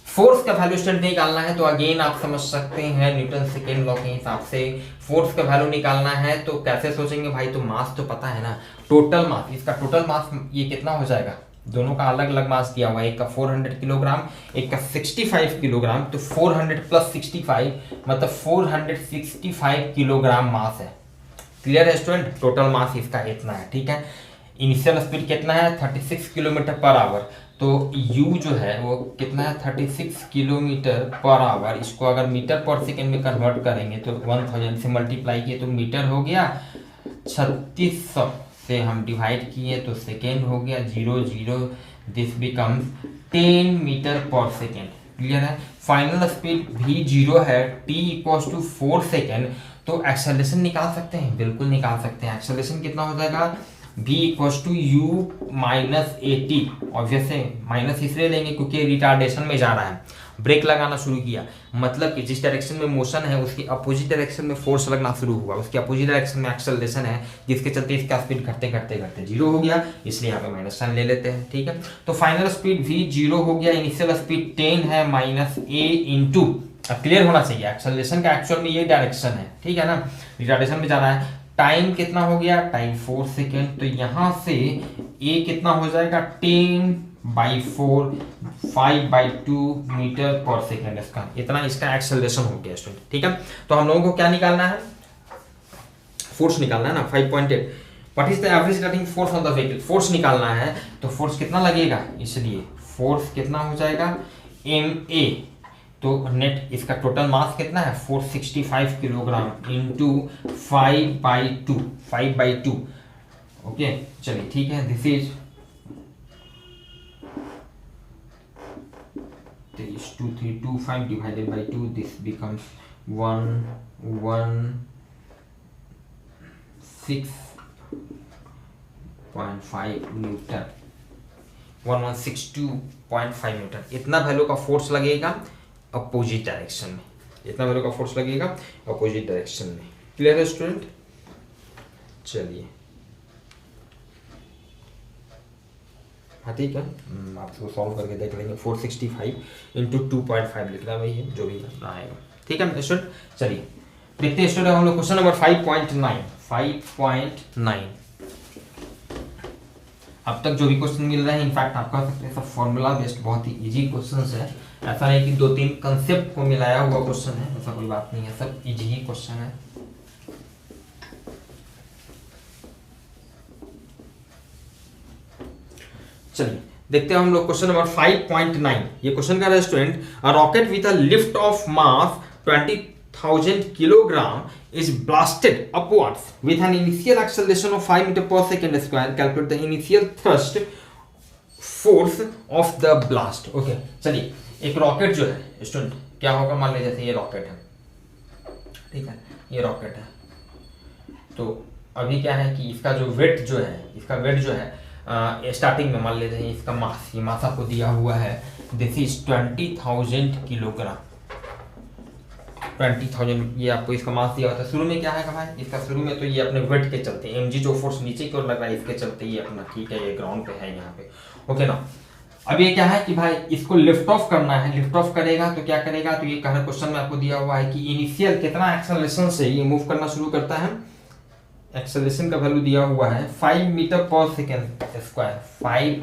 फोर्स का वैल्यू स्टूडेंट निकालना है तो अगेन आप समझ सकते हैं न्यूटन सेकेंड लॉ के हिसाब से फोर्स का वैल्यू निकालना है तो कैसे सोचेंगे भाई? तो मास तो पता है ना, टोटल मास, इसका टोटल मास ये कितना हो जाएगा? दोनों का अलग अलग मास दिया हुआ है, एक का 400 किलोग्राम, एक का 65 किलोग्राम। तो 400 प्लस 65 मतलब 465 किलोग्राम मास है। क्लियर है स्टूडेंट? टोटल मास इसका इतना है, ठीक है। इनिशियल स्पीड कितना है? 36 किलोमीटर पर आवर। तो u जो है वो कितना है? 36 किलोमीटर पर आवर। इसको अगर मीटर पर सेकेंड में कन्वर्ट करेंगे तो 1000 से मल्टीप्लाई किए तो मीटर हो गया, 3600 से हम डिवाइड किए तो सेकेंड हो गया, 0 दिस बिकम्स 10 मीटर पर सेकेंड। क्लियर है? फाइनल स्पीड भी 0 है, t इक्वल्स टू 4 सेकेंड। तो एक्सेलरेशन निकाल सकते हैं, बिल्कुल निकाल सकते हैं। एक्सेलरेशन कितना हो जाएगा? v equals to u minus a t. Obvious है माइनस इसलिए लेंगे क्योंकि रिटार्डेशन में जा रहा है, ब्रेक लगाना शुरू किया, मतलब कि जिस डायरेक्शन में मोशन है उसकी अपोजिट डायरेक्शन में फोर्स लगना शुरू हुआ, उसकी अपोजिट डायरेक्शन में एक्सेलरेशन है, जिसके चलते इसका स्पीड घटते घटते घटते 0 हो गया, इसलिए यहाँ पे माइनस साइन ले लेते हैं, ठीक है। तो फाइनल स्पीड v 0 हो गया, इनिशियल स्पीड 10 है माइनस a इंटू, क्लियर होना चाहिए एक्सेलरेशन का एक्चुअल में ये डायरेक्शन है, ठीक है ना, रिटार्डेशन में जा रहा है। टाइम कितना हो गया? Time 4 second. तो यहां से a कितना हो जाएगा? 10/4 5/2 मीटर पर सेकेंड। इसका इतना इसका एक्सेलरेशन हो गया स्टूडेंट, ठीक है। तो हम लोगों को क्या निकालना है? फोर्स निकालना है ना, 5.8। What is the average retarding force on the vehicle? Force निकालना है तो फोर्स कितना लगेगा, इसलिए फोर्स कितना हो जाएगा? ma। तो नेट इसका टोटल मास कितना है? 465 किलोग्राम इंटू 5/2। ओके चलिए ठीक है, this is 2325 divided by 2, this becomes 116.5 Newton, 1162.5 Newton. इतना वैल्यू का फोर्स लगेगा अपोजिट डायरेक्शन में, इतना वैल्यू का फोर्स लगेगा अपोजिट डायरेक्शन में। क्लियर है स्टूडेंट? चलिए हाँ ठीक है, आप इसको सॉल्व करके देख लेंगे। 465 इंटू 2.5 लिखना भाई है, जो भी आएगा, ठीक है स्टूडेंट। चलिए देखते हैं स्टूडेंट हम लोग क्वेश्चन नंबर 5.9। अब तक जो भी क्वेश्चन मिल रहे हैं इनफैक्ट आप कह सकते हैं सब फॉर्मूला बेस्ड, बहुत ही इजी क्वेश्चंस है। ऐसा नहीं कि 2-3 कंसेप्ट को मिलाया हुआ क्वेश्चन है, ऐसा कोई बात नहीं है, सब इजी ही क्वेश्चन है। चलिए देखते हैं हम लोग क्वेश्चन नंबर 5.9। ये क्वेश्चन का है student, a rocket with a lift of mass 20,000 kilogram is blasted upwards with an initial acceleration of 5 meter per second square. Calculate the initial thrust force of the blast. Okay, चलिए एक rocket जो है student क्या होगा, मान लीजिए जैसे ये रॉकेट है, ठीक है, ये रॉकेट है। तो अभी क्या है कि इसका जो वेट जो है, इसका वेट जो है स्टार्टिंग में मान लेते हैं इसका मास, ये मास आपको दिया हुआ है, दिस इज 20,000 किलोग्राम। 20,000 ये आपको इसका मास दिया होता है। शुरू में क्या है भाई, इसका शुरू में तो ये अपने वेट के चलते mg जो फोर्स नीचे की ओर लग रहा है इसके चलते ये अपना, ठीक है, ये ग्राउंड पे है यहाँ पे, ओके ना। अब ये क्या है कि भाई इसको लिफ्ट ऑफ करना है, लिफ्ट ऑफ करेगा तो क्या करेगा, तो ये कहा क्वेश्चन में आपको दिया हुआ है कि इनिशियल कितना एक्सेलरेशन से ये मूव करना शुरू करता है। एक्सेलरेशन का वैल्यू दिया हुआ है 5 मीटर पर सेकेंड स्क्वायर, 5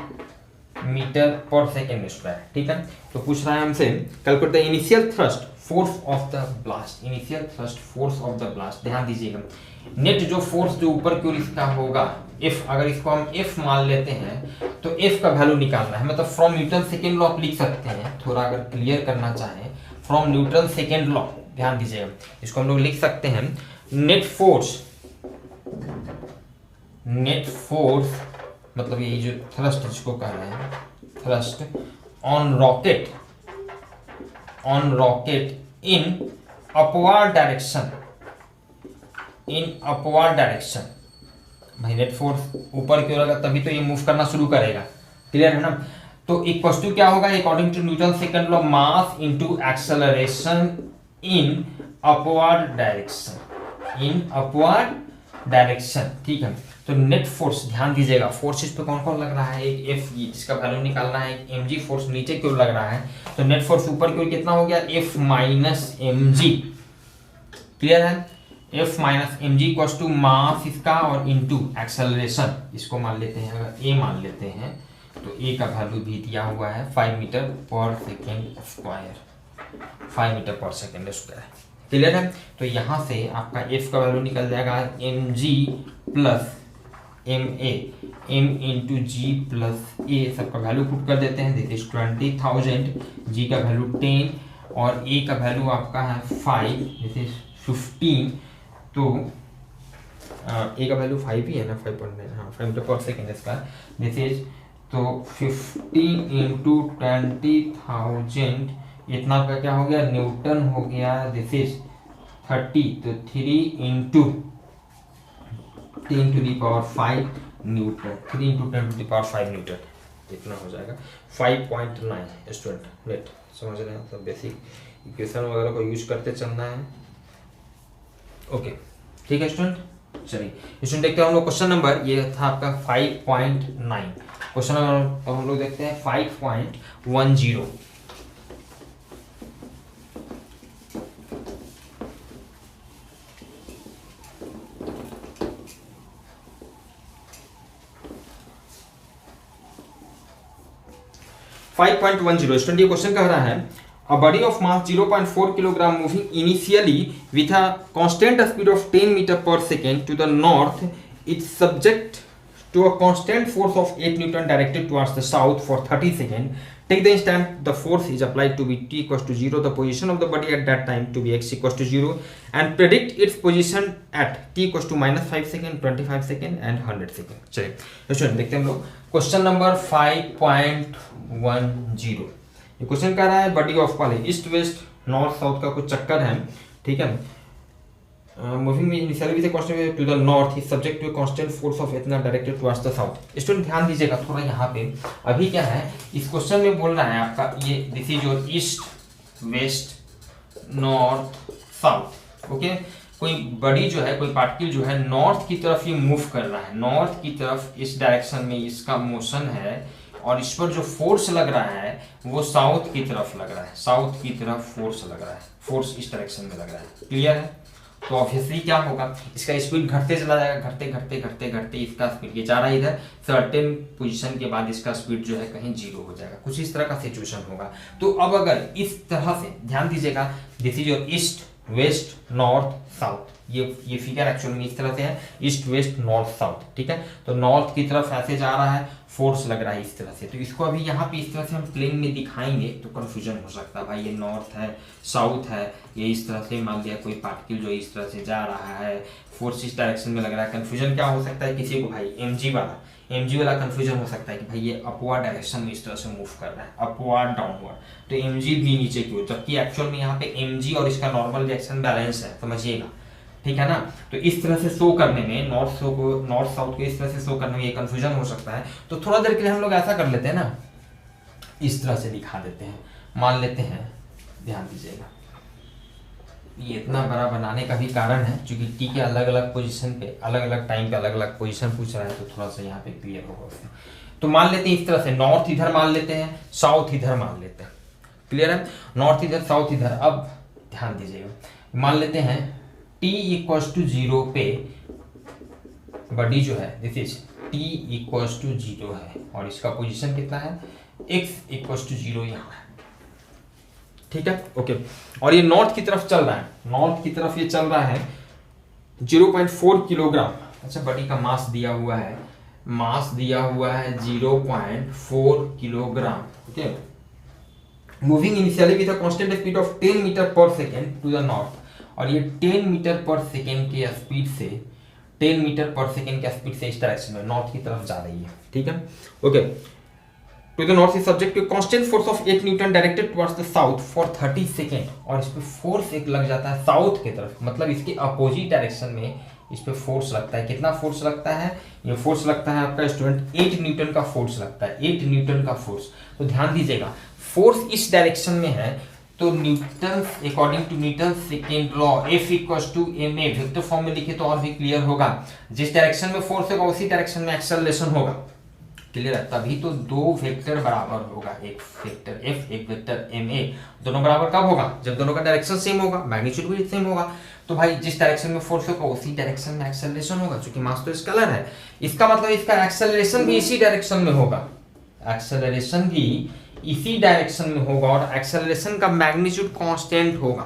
मीटर पर सेकेंड स्क्वायर, ठीक है। तो पूछ रहा है हमसे calculate the initial thrust force of the blast, initial thrust force of the blast. ध्यान दीजिएगा नेट जो फोर्स जो ऊपर की ओर इसका होगा F, अगर इसको हम F मान लेते हैं तो F का वैल्यू निकालना है, मतलब फ्रॉम न्यूटन सेकेंड लॉ आप लिख सकते हैं, थोड़ा अगर क्लियर करना चाहें फ्रॉम न्यूटन सेकेंड लॉ, ध्यान दीजिएगा इसको हम लोग लिख सकते हैं नेट फोर्स मतलब ये जो थ्रस्ट जिसको कह रहे हैं, thrust on rocket in upward direction, in upward direction. भाई नेट फोर्स ऊपर की ओर होगा तभी तो ये मूव करना शुरू करेगा, क्लियर है ना। तो इक्वल टू क्या होगा, according to Newton second law, mass into acceleration in upward direction, in upward direction, ठीक है। तो नेट फोर्स ध्यान दीजिएगा, फोर्सेस पे कौन कौन लग रहा है, एक एफ जिसका वैल्यू निकालना है, एक एम जी फोर्स नीचे की ओर लग रहा है। तो नेट फोर्स ऊपर की ओर कितना हो गया, F minus M G, clear है। F minus M G equal to mass इसका और इनटू एक्सेलरेशन, इसको मान लेते हैं अगर ए मान लेते हैं तो ए का वैल्यू भी दिया हुआ है 5 मीटर पर सेकेंड स्क्वायर, 5 मीटर पर सेकेंड स्क्वायर, क्लियर है। तो यहाँ से आपका एफ का वैल्यू निकल जाएगा M G plus M A, M into G plus A, सबका वैल्यू पुट कर देते हैं। दिस इज 20,000, जी का वैल्यू 10 और ए का वैल्यू आपका है 5, दिस इज 15। तो ए का वैल्यू 5 ही है ना, 5.9, हाँ 5 मीटर पर सेकेंड स्क्वायर, दिस इज तो 50 इंटू 20,000 इतना का क्या हो गया, न्यूटन हो गया। दिस इज 30, तो 3 into 10 to the power 5 newton, 3 into 10 to the power 5 newton, इतना हो जाएगा 5.9। स्टूडेंट नेट समझ रहे हैं, तो बेसिक इक्वेशन वगैरह को यूज करते चलना है, ओके ठीक है स्टूडेंट। चलिए स्टूडेंट देखते हैं हम लोग क्वेश्चन नंबर, ये था आपका 5.9। क्वेश्चन नंबर तो हम लोग देखते हैं 5.10। 5.10 स्टूडेंट ये क्वेश्चन कह रहा है, a body of mass 0.4 kilogram moving initially with a constant speed of 10 meter per second to the north is subject to a constant force of 8 newton directed towards the south for 30 seconds. Take the instant the force is applied to be t equals to 0, the position of the body at that time to be x equals to 0 and predict its position at t equals to -5 second, 25 second and 100 second. चलिए student देखते हैं हम लोग question number 5.10। ये question कह रहा है body of call east west north south का कुछ चक्कर है, ठीक है। मूविंग में initially with constant to the north is subject to constant force of इतना directed towards the south. Student ध्यान दीजिएगा थोड़ा यहाँ पे, अभी क्या है इस क्वेश्चन में बोल रहा है आपका ये this is your east west north south, okay. कोई बॉडी जो है, कोई पार्टिकल जो है नॉर्थ की तरफ ये मूव कर रहा है, नॉर्थ की तरफ इस डायरेक्शन में इसका मोशन है और इस पर जो फोर्स लग रहा है वो साउथ की तरफ लग रहा है, साउथ की तरफ फोर्स लग रहा है, फोर्स इस डायरेक्शन में लग रहा है, क्लियर है। तो ऑब्वियसली क्या होगा, इसका स्पीड घटते चला जाएगा, घटते घटते घटते घटते इसका स्पीड ये जा रहा है इधर, सर्टेन पोजीशन के बाद इसका स्पीड जो है कहीं 0 हो जाएगा, कुछ इस तरह का सिचुएशन होगा। तो अब अगर इस तरह से ध्यान दीजिएगा, this is your east west north south, ये फिगर एक्चुअल में इस तरह से है, ईस्ट वेस्ट नॉर्थ साउथ, ठीक है। तो नॉर्थ की तरफ ऐसे जा रहा है, फोर्स लग रहा है इस तरह से, तो इसको अभी यहाँ पे इस तरह से हम प्लेन में दिखाएंगे तो कंफ्यूजन हो सकता है, भाई ये नॉर्थ है साउथ है, ये इस तरह से मान लिया कोई पार्टिकल जो इस तरह से जा रहा है, फोर्स इस डायरेक्शन में लग रहा है। कंफ्यूजन क्या हो सकता है किसी को, भाई एम जी वाला कंफ्यूजन हो सकता है कि भाई ये अपवर्ड डायरेक्शन में इस तरह से मूव कर रहा है, अपवर्ड डाउनवर्ड, तो एम जी भी नीचे की ओर, जबकि एक्चुअल में यहाँ पे एम जी और इसका नॉर्मल रिएक्शन बैलेंस है, समझिएगा, ठीक है ना। तो इस तरह से शो करने में नॉर्थ साउथ को इस तरह से शो करने में ये कंफ्यूजन हो सकता है। तो थोड़ा देर के लिए हम लोग ऐसा कर लेते हैं ना, इस तरह से दिखा देते हैं, मान लेते हैं, ध्यान दीजिएगा, ये इतना बड़ा बनाने का भी कारण है क्योंकि टी के अलग अलग पोजीशन पे अलग अलग टाइम पे अलग अलग पोजीशन पूछ रहा है, तो थोड़ा सा यहाँ पे क्लियर होगा उसमें। तो मान लेते हैं इस तरह से, नॉर्थ इधर मान लेते हैं, साउथ इधर मान लेते हैं, क्लियर है, नॉर्थ इधर साउथ इधर। अब ध्यान दीजिएगा, मान लेते हैं t इक्वल्स टू 0 पे बॉडी जो है this is t equals to 0 है और इसका पोजीशन कितना है, x इक्वल्स टू 0 यहाँ है, ठीक है, ओके। और ये नॉर्थ की तरफ चल रहा है, नॉर्थ की तरफ ये चल रहा है 0.4 किलोग्राम। अच्छा बॉडी का मास दिया हुआ है, मास दिया हुआ है 0.4 kilogram, okay. Moving initially with a constant speed of 10 metre पर सेकेंड टू द नॉर्थ, और ये 10 मीटर पर सेकेंड के स्पीड से 10 मीटर पर सेकेंड के स्पीड से इस डायरेक्शन में नॉर्थ की तरफ जा रही है, ठीक है, okay. To the north is subject to constant force of 8 newton directed towards the south for 30 second, और इस पे फोर्स एक लग जाता है साउथ की तरफ, मतलब इसके अपोजिट डायरेक्शन में इस पे फोर्स लगता है। कितना फोर्स लगता है? ये फोर्स लगता है आपका स्टूडेंट 8 न्यूटन का फोर्स लगता है, 8 न्यूटन का फोर्स। तो ध्यान दीजिएगा, फोर्स इस डायरेक्शन में है तो newton according to Newton second law F equals to ma, vector form में लिखे तो और भी क्लियर होगा। जिस डायरेक्शन में फोर्स होगा उसी डायरेक्शन में एक्सेलरेशन होगा। क्लियर है? तभी तो दो वेक्टर बराबर होगा, एक वेक्टर F एक वेक्टर ma। दोनों बराबर कब होगा? जब दोनों का डायरेक्शन सेम होगा, मैग्नीट्यूड भी सेम होगा। तो भाई जिस डायरेक्शन में फोर्स होगा उसी डायरेक्शन में एक्सेलरेशन होगा, क्योंकि मास तो स्केलर है। इसका मतलब इसका एक्सेलरेशन भी इसी डायरेक्शन में होगा, एक्सेलरेशन भी इसी डायरेक्शन में होगा, और एक्सेलरेशन का मैग्नीट्यूड कांस्टेंट होगा,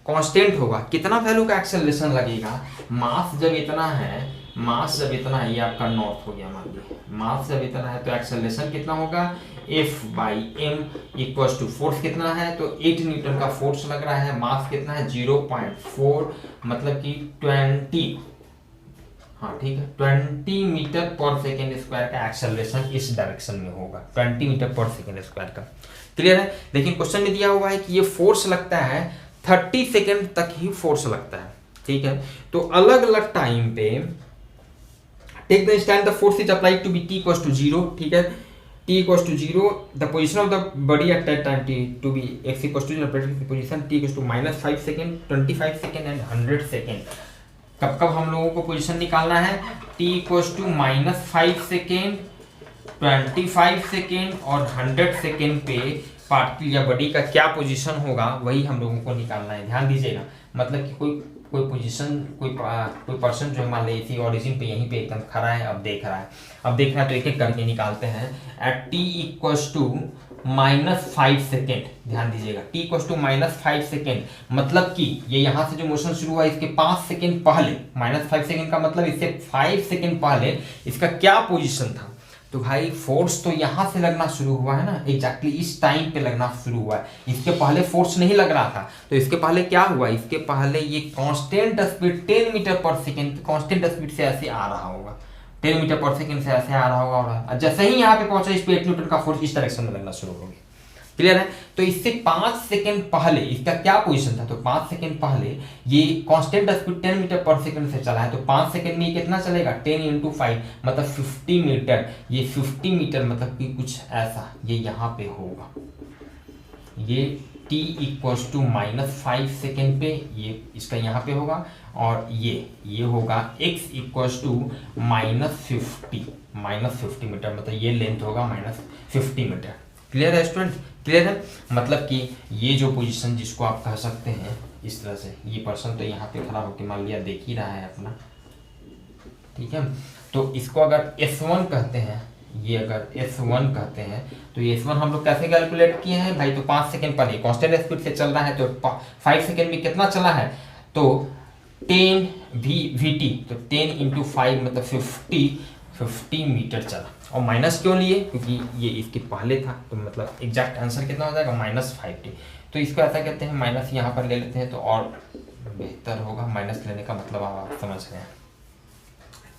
कांस्टेंट होगा। कितना वैल्यू का एक्सेलरेशन लगेगा? मास जब इतना है, मास जब इतना है, ये आपका नॉर्थ हो गया मान लीजिए, मास जब इतना है तो एक्सेलरेशन कितना होगा? F/m इक्वल्स टू फोर्स कितना है? तो 8 न्यूटन का फोर्स लग रहा है, मास कितना है? 0.4, मतलब कि 20, हाँ ठीक है, 20 मीटर पर सेकेंड स्क्वायर का एक्सेलरेशन इस डायरेक्शन में होगा, 20 मीटर पर सेकेंड स्क्वायर का। क्लियर है? लेकिन क्वेश्चन में दिया हुआ है कि ये फोर्स लगता है 30 सेकेंड तक ही फोर्स लगता है, ठीक है। तो अलग अलग टाइम पे take the instant the force is applied to be t equals to 0, ठीक है। t equals to 0 the position of the body at that time t to be x equals to 0 position t equals to -5 second, 25 second and 100 second. कब कब हम लोगों को position निकालना है? t equals to -5 second, 25 second और 100 second पे particle या बॉडी का क्या पोजीशन होगा वही हम लोगों को निकालना है। ध्यान दीजिएगा, मतलब कि कोई पोजीशन, कोई पर्सन जो है मान लीजिए इसी ऑरिजिन पे यहीं पे एकदम खड़ा है, अब देख रहा है, अब देख रहा है, तो एक एक करके निकालते हैं। At t equals to -5 second, ध्यान दीजिएगा, t इक्वल्स टू -5 सेकेंड, मतलब कि ये यहाँ से जो मोशन शुरू हुआ इसके 5 सेकेंड पहले, -5 सेकेंड का मतलब इससे 5 सेकेंड पहले इसका क्या पोजीशन था? तो भाई फोर्स तो यहाँ से लगना शुरू हुआ है ना, एग्जैक्टली इस टाइम पे लगना शुरू हुआ है। इसके पहले फोर्स नहीं लग रहा था, तो इसके पहले क्या हुआ? इसके पहले ये कांस्टेंट स्पीड 10 मीटर पर सेकेंड कांस्टेंट स्पीड से ऐसे आ रहा होगा, 10 मीटर पर सेकेंड से ऐसे आ रहा होगा, और जैसे ही यहाँ पे पहुंचा इस पे 8 न्यूटन का फोर्स इस डायरेक्शन में लगना शुरू हो गया। क्लियर है? तो इससे 5 सेकेंड पहले इसका क्या पोजीशन था? तो 5 सेकेंड पहले ये कांस्टेंट स्पीड 10 मीटर पर सेकेंड से चला है, तो 5 सेकेंड में कितना चलेगा? 10 × 5 मतलब 50 मीटर। ये 50 मीटर मतलब कि कुछ ऐसा ये यहाँ पे होगा, ये t इक्वल्स टू -5 सेकेंड पे ये इसका यहाँ पे होगा, और ये होगा x इक्वल्स टू -50 मीटर, मतलब ये लेंथ होगा -50 मीटर। क्लियर है स्टूडेंट? क्लियर है? मतलब कि ये जो पोजीशन जिसको आप कह सकते हैं इस तरह से, ये पर्सन तो यहाँ पे खड़ा होकर मान लिया देख ही रहा है अपना, ठीक है। तो इसको अगर S1 कहते हैं, ये अगर S1 कहते हैं, तो ये S1 हम लोग कैसे कैलकुलेट किए हैं भाई? तो 5 सेकेंड पहले कांस्टेंट स्पीड से चल रहा है, तो 5 सेकेंड में कितना चला है? तो 10 VT, तो 10 × 5 मतलब 50 मीटर चला। और माइनस क्यों लिए? क्योंकि ये इसके पहले था, तो मतलब एग्जैक्ट आंसर कितना हो जाएगा? -5t। तो इसको ऐसा कहते हैं, माइनस यहाँ पर ले लेते हैं तो और बेहतर होगा, माइनस लेने का मतलब आप समझ रहे हैं।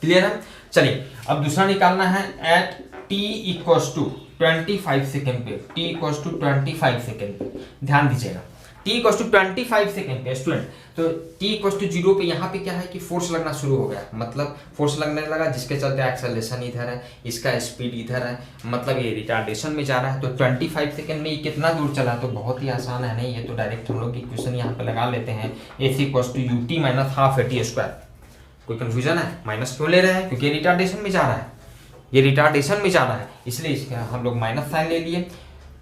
क्लियर है? चलिए अब दूसरा निकालना है। At t equals to 25 second पे, t इक्वल्स टू 25 सेकेंड पे, ध्यान दीजिएगा, t इक्वल्स टू 25 सेकेंड पे स्टूडेंट, तो t इक्वल्स टू 0 पे यहाँ पे क्या है कि फोर्स लगना शुरू हो गया, मतलब फोर्स लगने लगा जिसके चलते एक्सेलरेशन इधर है, इसका स्पीड इधर है, मतलब ये रिटार्डेशन में जा रहा है। तो 25 सेकेंड में ये कितना दूर चला? तो बहुत ही आसान है, नहीं ये तो डायरेक्ट हम लोग इक्वेशन यहाँ पे लगा लेते हैं, s equals to ut - ½ at²। कोई कंफ्यूजन है? माइनस क्यों ले रहे हैं? क्योंकि रिटार्डेशन में जा रहा है, ये रिटार्डेशन में जा रहा है, इसलिए इसका हम लोग माइनस साइन ले लिए,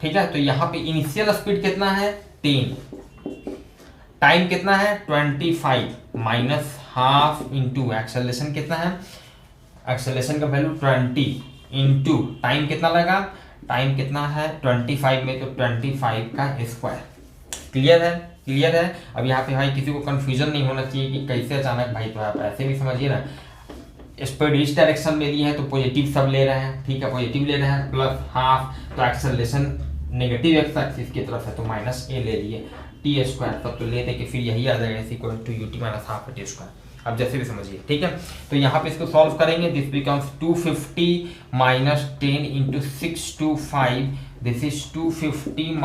ठीक है। तो यहाँ पे इनिशियल स्पीड कितना है? 10, टाइम कितना है? 25 -½ इंटू एक्सेलरेशन कितना है? एक्सेलरेशन का वैल्यू 20 इंटू टाइम कितना लगा? टाइम कितना है 25 में, तो 25 का स्क्वायर। क्लियर है? क्लियर है? अब यहाँ पे भाई किसी को कंफ्यूजन नहीं होना चाहिए कि कैसे अचानक भाई, तो आप ऐसे भी समझिए ना, स्पीड इस डायरेक्शन में ली है तो पॉजिटिव सब ले रहे हैं, ठीक है, पॉजिटिव ले रहे हैं, +½ तो एक्सेलरेशन नेगेटिव एक्स एक्सिस की तरफ है, तो -a ले लिए, t² तब तो ले दे के फिर यही आ जाएगा s equal to ut - ½ at²। अब जैसे भी समझिए, ठीक है। तो यहाँ पे इसको सॉल्व करेंगे, this becomes 250 - 10 × 625, this is 250 -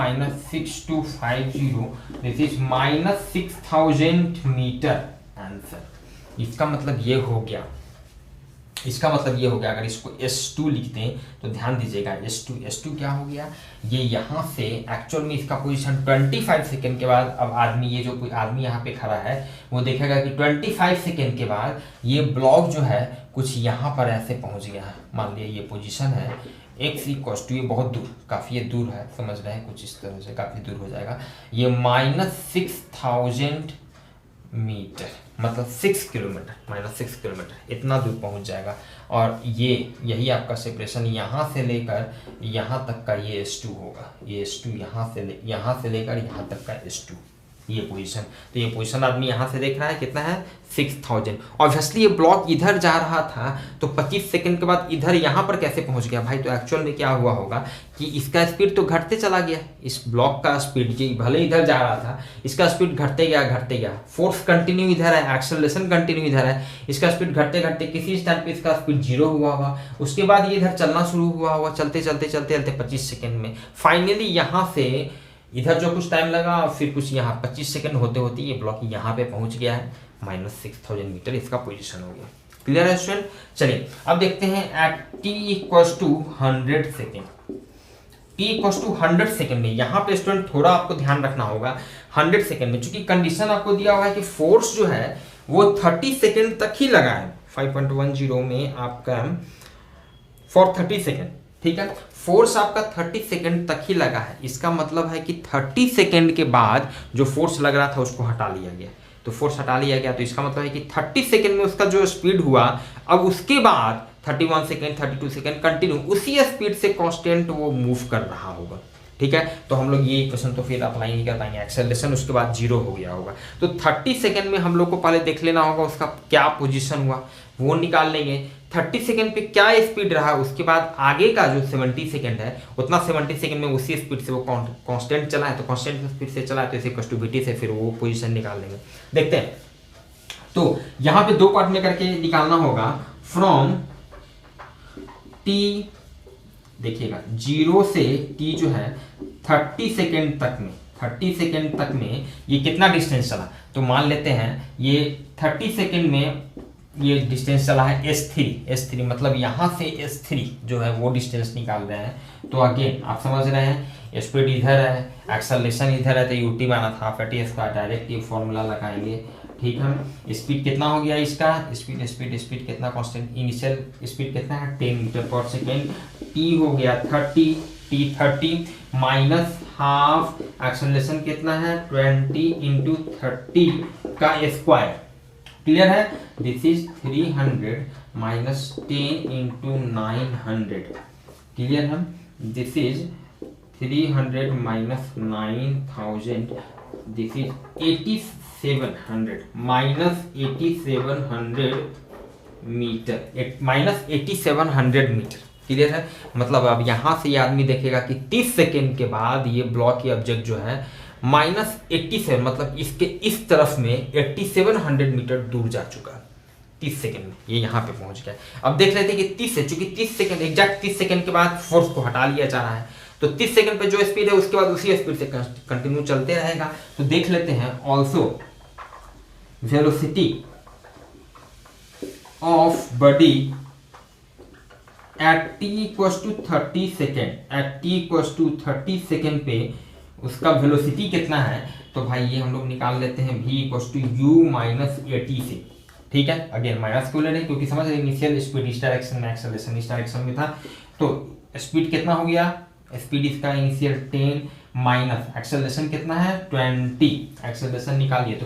6250, this is -6000 metre answer. इसका मतलब ये हो गया, इसका मतलब ये हो गया, अगर इसको S2 लिखते हैं तो ध्यान दीजिएगा, S2 क्या हो गया, ये यहाँ से एक्चुअल में इसका पोजीशन 25 सेकेंड के बाद, अब आदमी, ये जो कोई आदमी यहाँ पे खड़ा है वो देखेगा कि 25 सेकेंड के बाद ये ब्लॉक जो है कुछ यहाँ पर ऐसे पहुँच गया है। मान लिया ये पोजीशन है x इक्वस टू, ये बहुत दूर, काफ़ी ये दूर है, समझ रहे हैं, कुछ इस तरह से काफ़ी दूर हो जाएगा, ये -6000 मीटर, मतलब 6 किलोमीटर, -6 किलोमीटर इतना दूर पहुंच जाएगा। और ये यही आपका सेपरेशन यहाँ से लेकर यहाँ तक का ये S2 होगा, ये S2 यहाँ से लेकर यहाँ तक का S2, ये पोजीशन। तो ये पोजीशन आदमी यहाँ से देख रहा है कितना है 6000। ऑब्वियसली ये ब्लॉक इधर जा रहा था तो 25 सेकंड के बाद इधर यहाँ पर कैसे पहुँच गया भाई, तो एक्चुअल में क्या हुआ होगा कि इसका स्पीड तो घटते चला गया, इस ब्लॉक का स्पीड जी भले इधर जा रहा था, इसका स्पीड घटते गया, फोर्स कंटिन्यू इधर है, एक्सेलरेशन कंटिन्यू इधर है, इसका स्पीड घटते घटते किसी टाइम पे इसका स्पीड 0 हुआ होगा, उसके बाद ये इधर चलना शुरू हुआ होगा, चलते 25 सेकेंड में फाइनली यहाँ से इधर जो कुछ टाइम लगा, फिर कुछ यहाँ 25 सेकंड होते होते ये ब्लॉक यहाँ पे पहुँच गया है, -6000 मीटर इसका पोजीशन हो गया। क्लियर है स्टूडेंट? चलिए अब देखते हैं at t equals to 100 second, t equals to 100 second में यहाँ पे स्टूडेंट थोड़ा आपको ध्यान रखना होगा 100 सेकेंड में, चूंकि कंडीशन आपको दिया हुआ है कि फोर्स जो है वो 30 सेकेंड तक ही लगा है, 5.10 में आपका फॉर 30 सेकेंड, ठीक है, फोर्स आपका 30 सेकेंड तक ही लगा है, इसका मतलब है कि 30 सेकेंड के बाद जो फोर्स लग रहा था उसको हटा लिया गया, तो फोर्स हटा लिया गया, तो इसका मतलब है कि 30 सेकेंड में उसका जो स्पीड हुआ, अब उसके बाद 31 सेकेंड 32 सेकेंड कंटिन्यू उसी स्पीड से कांस्टेंट वो मूव कर रहा होगा, ठीक है। तो हम लोग ये इक्वेशन तो फिर अप्लाई नहीं कर पाएंगे, एक्सेलरेशन उसके बाद 0 हो गया होगा, तो 30 सेकेंड में हम लोग को पहले देख लेना होगा उसका क्या पोजीशन हुआ, वो निकाल लेंगे, 30 सेकेंड पे क्या स्पीड रहा, उसके बाद आगे का जो 70 सेकेंड है उतना 70 सेकेंड में उसी स्पीड से वो कांस्टेंट चला है, तो कांस्टेंट स्पीड से चला है तो इसे कस्टोबिलिटी से फिर वो पोजीशन निकाल लेंगे। देखते हैं, तो यहाँ पे 2 पार्ट में करके निकालना होगा, फ्रॉम t, देखिएगा 0 से t जो है 30 सेकेंड तक में, 30 सेकेंड तक में ये कितना डिस्टेंस चला, तो मान लेते हैं ये 30 सेकेंड में ये डिस्टेंस चला है S3 मतलब यहाँ से S3 जो है वो डिस्टेंस निकाल रहे हैं। तो अगेन आप समझ रहे हैं स्पीड इधर है, एक्सेलरेशन इधर है, तो ut माना था हाफ एटी स्क्वायर, डायरेक्ट ये फॉर्मूला लगाएंगे, ठीक है। स्पीड कितना हो गया इसका, स्पीड कितना कांस्टेंट, इनिशियल स्पीड कितना है 10 मीटर पर सेकेंड, t हो गया 30 माइनस हाफ, एक्सेलरेशन कितना है 20 इंटू 30 का स्क्वायर, क्लियर है। This is 300 minus 10 into 900, clear है। This is 300 minus 9000, this is 8700 minus 8700 metre, minus 8700 metre, clear है। मतलब अब यहाँ से ये आदमी देखेगा कि 30 सेकेंड के बाद ये ब्लॉक या ऑब्जेक्ट जो है -87 मतलब इसके इस तरफ में 8700 मीटर दूर जा चुका, 30 सेकेंड में ये यहाँ पे पहुँच गया। अब देख लेते हैं कि 30 से, चूंकि 30 सेकेंड एग्जैक्ट 30 सेकेंड के बाद फोर्स को हटा लिया जा रहा है, तो 30 सेकेंड पे जो स्पीड है उसके बाद उसी स्पीड से कंटिन्यू चलते रहेगा। तो देख लेते हैं also velocity of body at t equals to 30 second, at t equals to 30 second पे उसका वेलोसिटी कितना है, तो भाई ये हम लोग निकाल लेते हैं v equals to u minus 80 से, ठीक है। अगेन माइनस क्यों ले रहे हैं, क्योंकि समझ रहे इनिशियल स्पीड इस डायरेक्शन में, एक्सेलरेशन इस डायरेक्शन में था, तो स्पीड कितना हो गया, स्पीड इसका इनिशियल 10 माइनस एक्सेलरेशन कितना है 20, एक्सेलरेशन निकालिए तो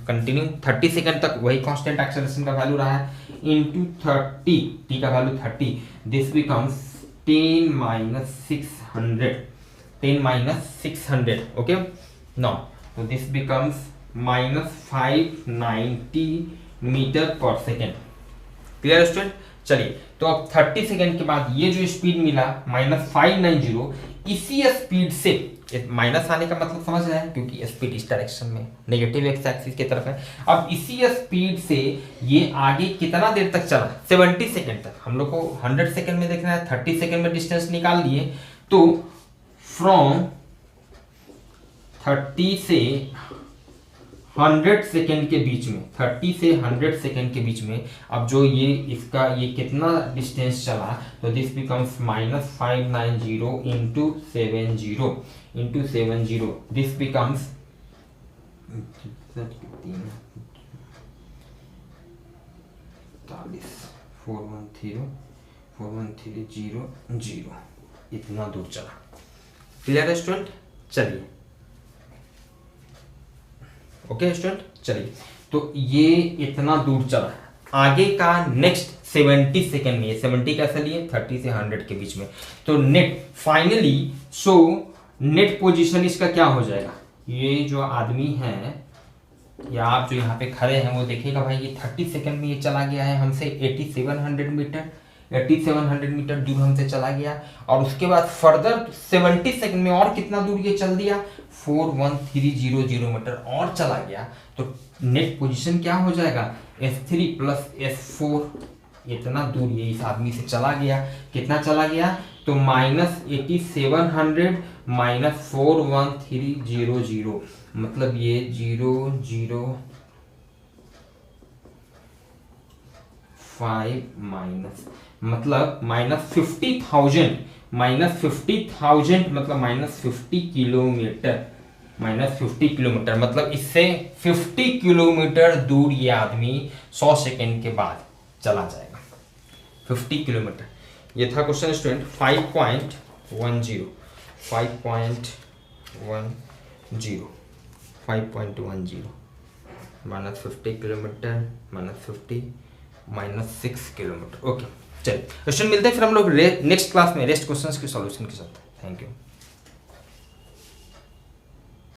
कंटिन्यू 30 सेकंड तक वही कांस्टेंट एक्सेलरेशन का वैल्यू रहा है, इनटू 30, t का value 30, this becomes 10 minus 600, 10 minus 600, okay now, तो दिस बिकम्स माइनस 590 मीटर पर सेकेंड, क्लियर स्टूडेंट। चलिए तो अब 30 सेकेंड के बाद ये जो स्पीड मिला -590, इसी स्पीड से, माइनस आने का मतलब समझ रहे हैं क्योंकि स्पीड इस डायरेक्शन में नेगेटिव एक्स एक्सिस की तरफ है, अब इसी स्पीड से ये आगे कितना देर तक चला 70 सेकेंड तक, हम लोग को 100 सेकेंड में देखना है, 30 सेकेंड में डिस्टेंस निकाल लिए, तो फ्रॉम 30 से 100 सेकेंड के बीच में, 30 से 100 सेकेंड के बीच में अब जो ये इसका ये कितना डिस्टेंस चला, तो this becomes -590 into 70 this becomes 413 इतना दूर चला। क्लियर है स्टूडेंट? चलिए ओके स्टूडेंट, चलिए तो ये इतना दूर चला, आगे का नेक्स्ट 70 सेकेंड में, 70 कैसे लिए 30 से 100 के बीच में, तो net finally so net position इसका क्या हो जाएगा, ये जो आदमी है या आप जो यहाँ पे खड़े हैं वो देखिएगा भाई ये 30 सेकेंड में ये चला गया है हमसे 8700 मीटर दूर हमसे चला गया, और उसके बाद फर्दर 70 सेकेंड में और कितना दूर ये चल दिया 41300 मीटर और चला गया, तो नेट पोजीशन क्या हो जाएगा S3 प्लस S4, इतना दूर ये इस आदमी से चला गया, कितना चला गया तो -8700 माइनस 41300, मतलब ये 005 माइनस, मतलब -50,000 मतलब -50 किलोमीटर, मतलब इससे 50 किलोमीटर दूर ये आदमी 100 सेकेंड के बाद चला जाएगा, 50 किलोमीटर। ये था question student 5.10 -50 kilometre -50 -6 kilometre. Okay चलिए क्वेश्चन मिलते हैं फिर हम लोग नेक्स्ट क्लास में रेस्ट क्वेश्चंस के सॉल्यूशन के साथ। Thank you.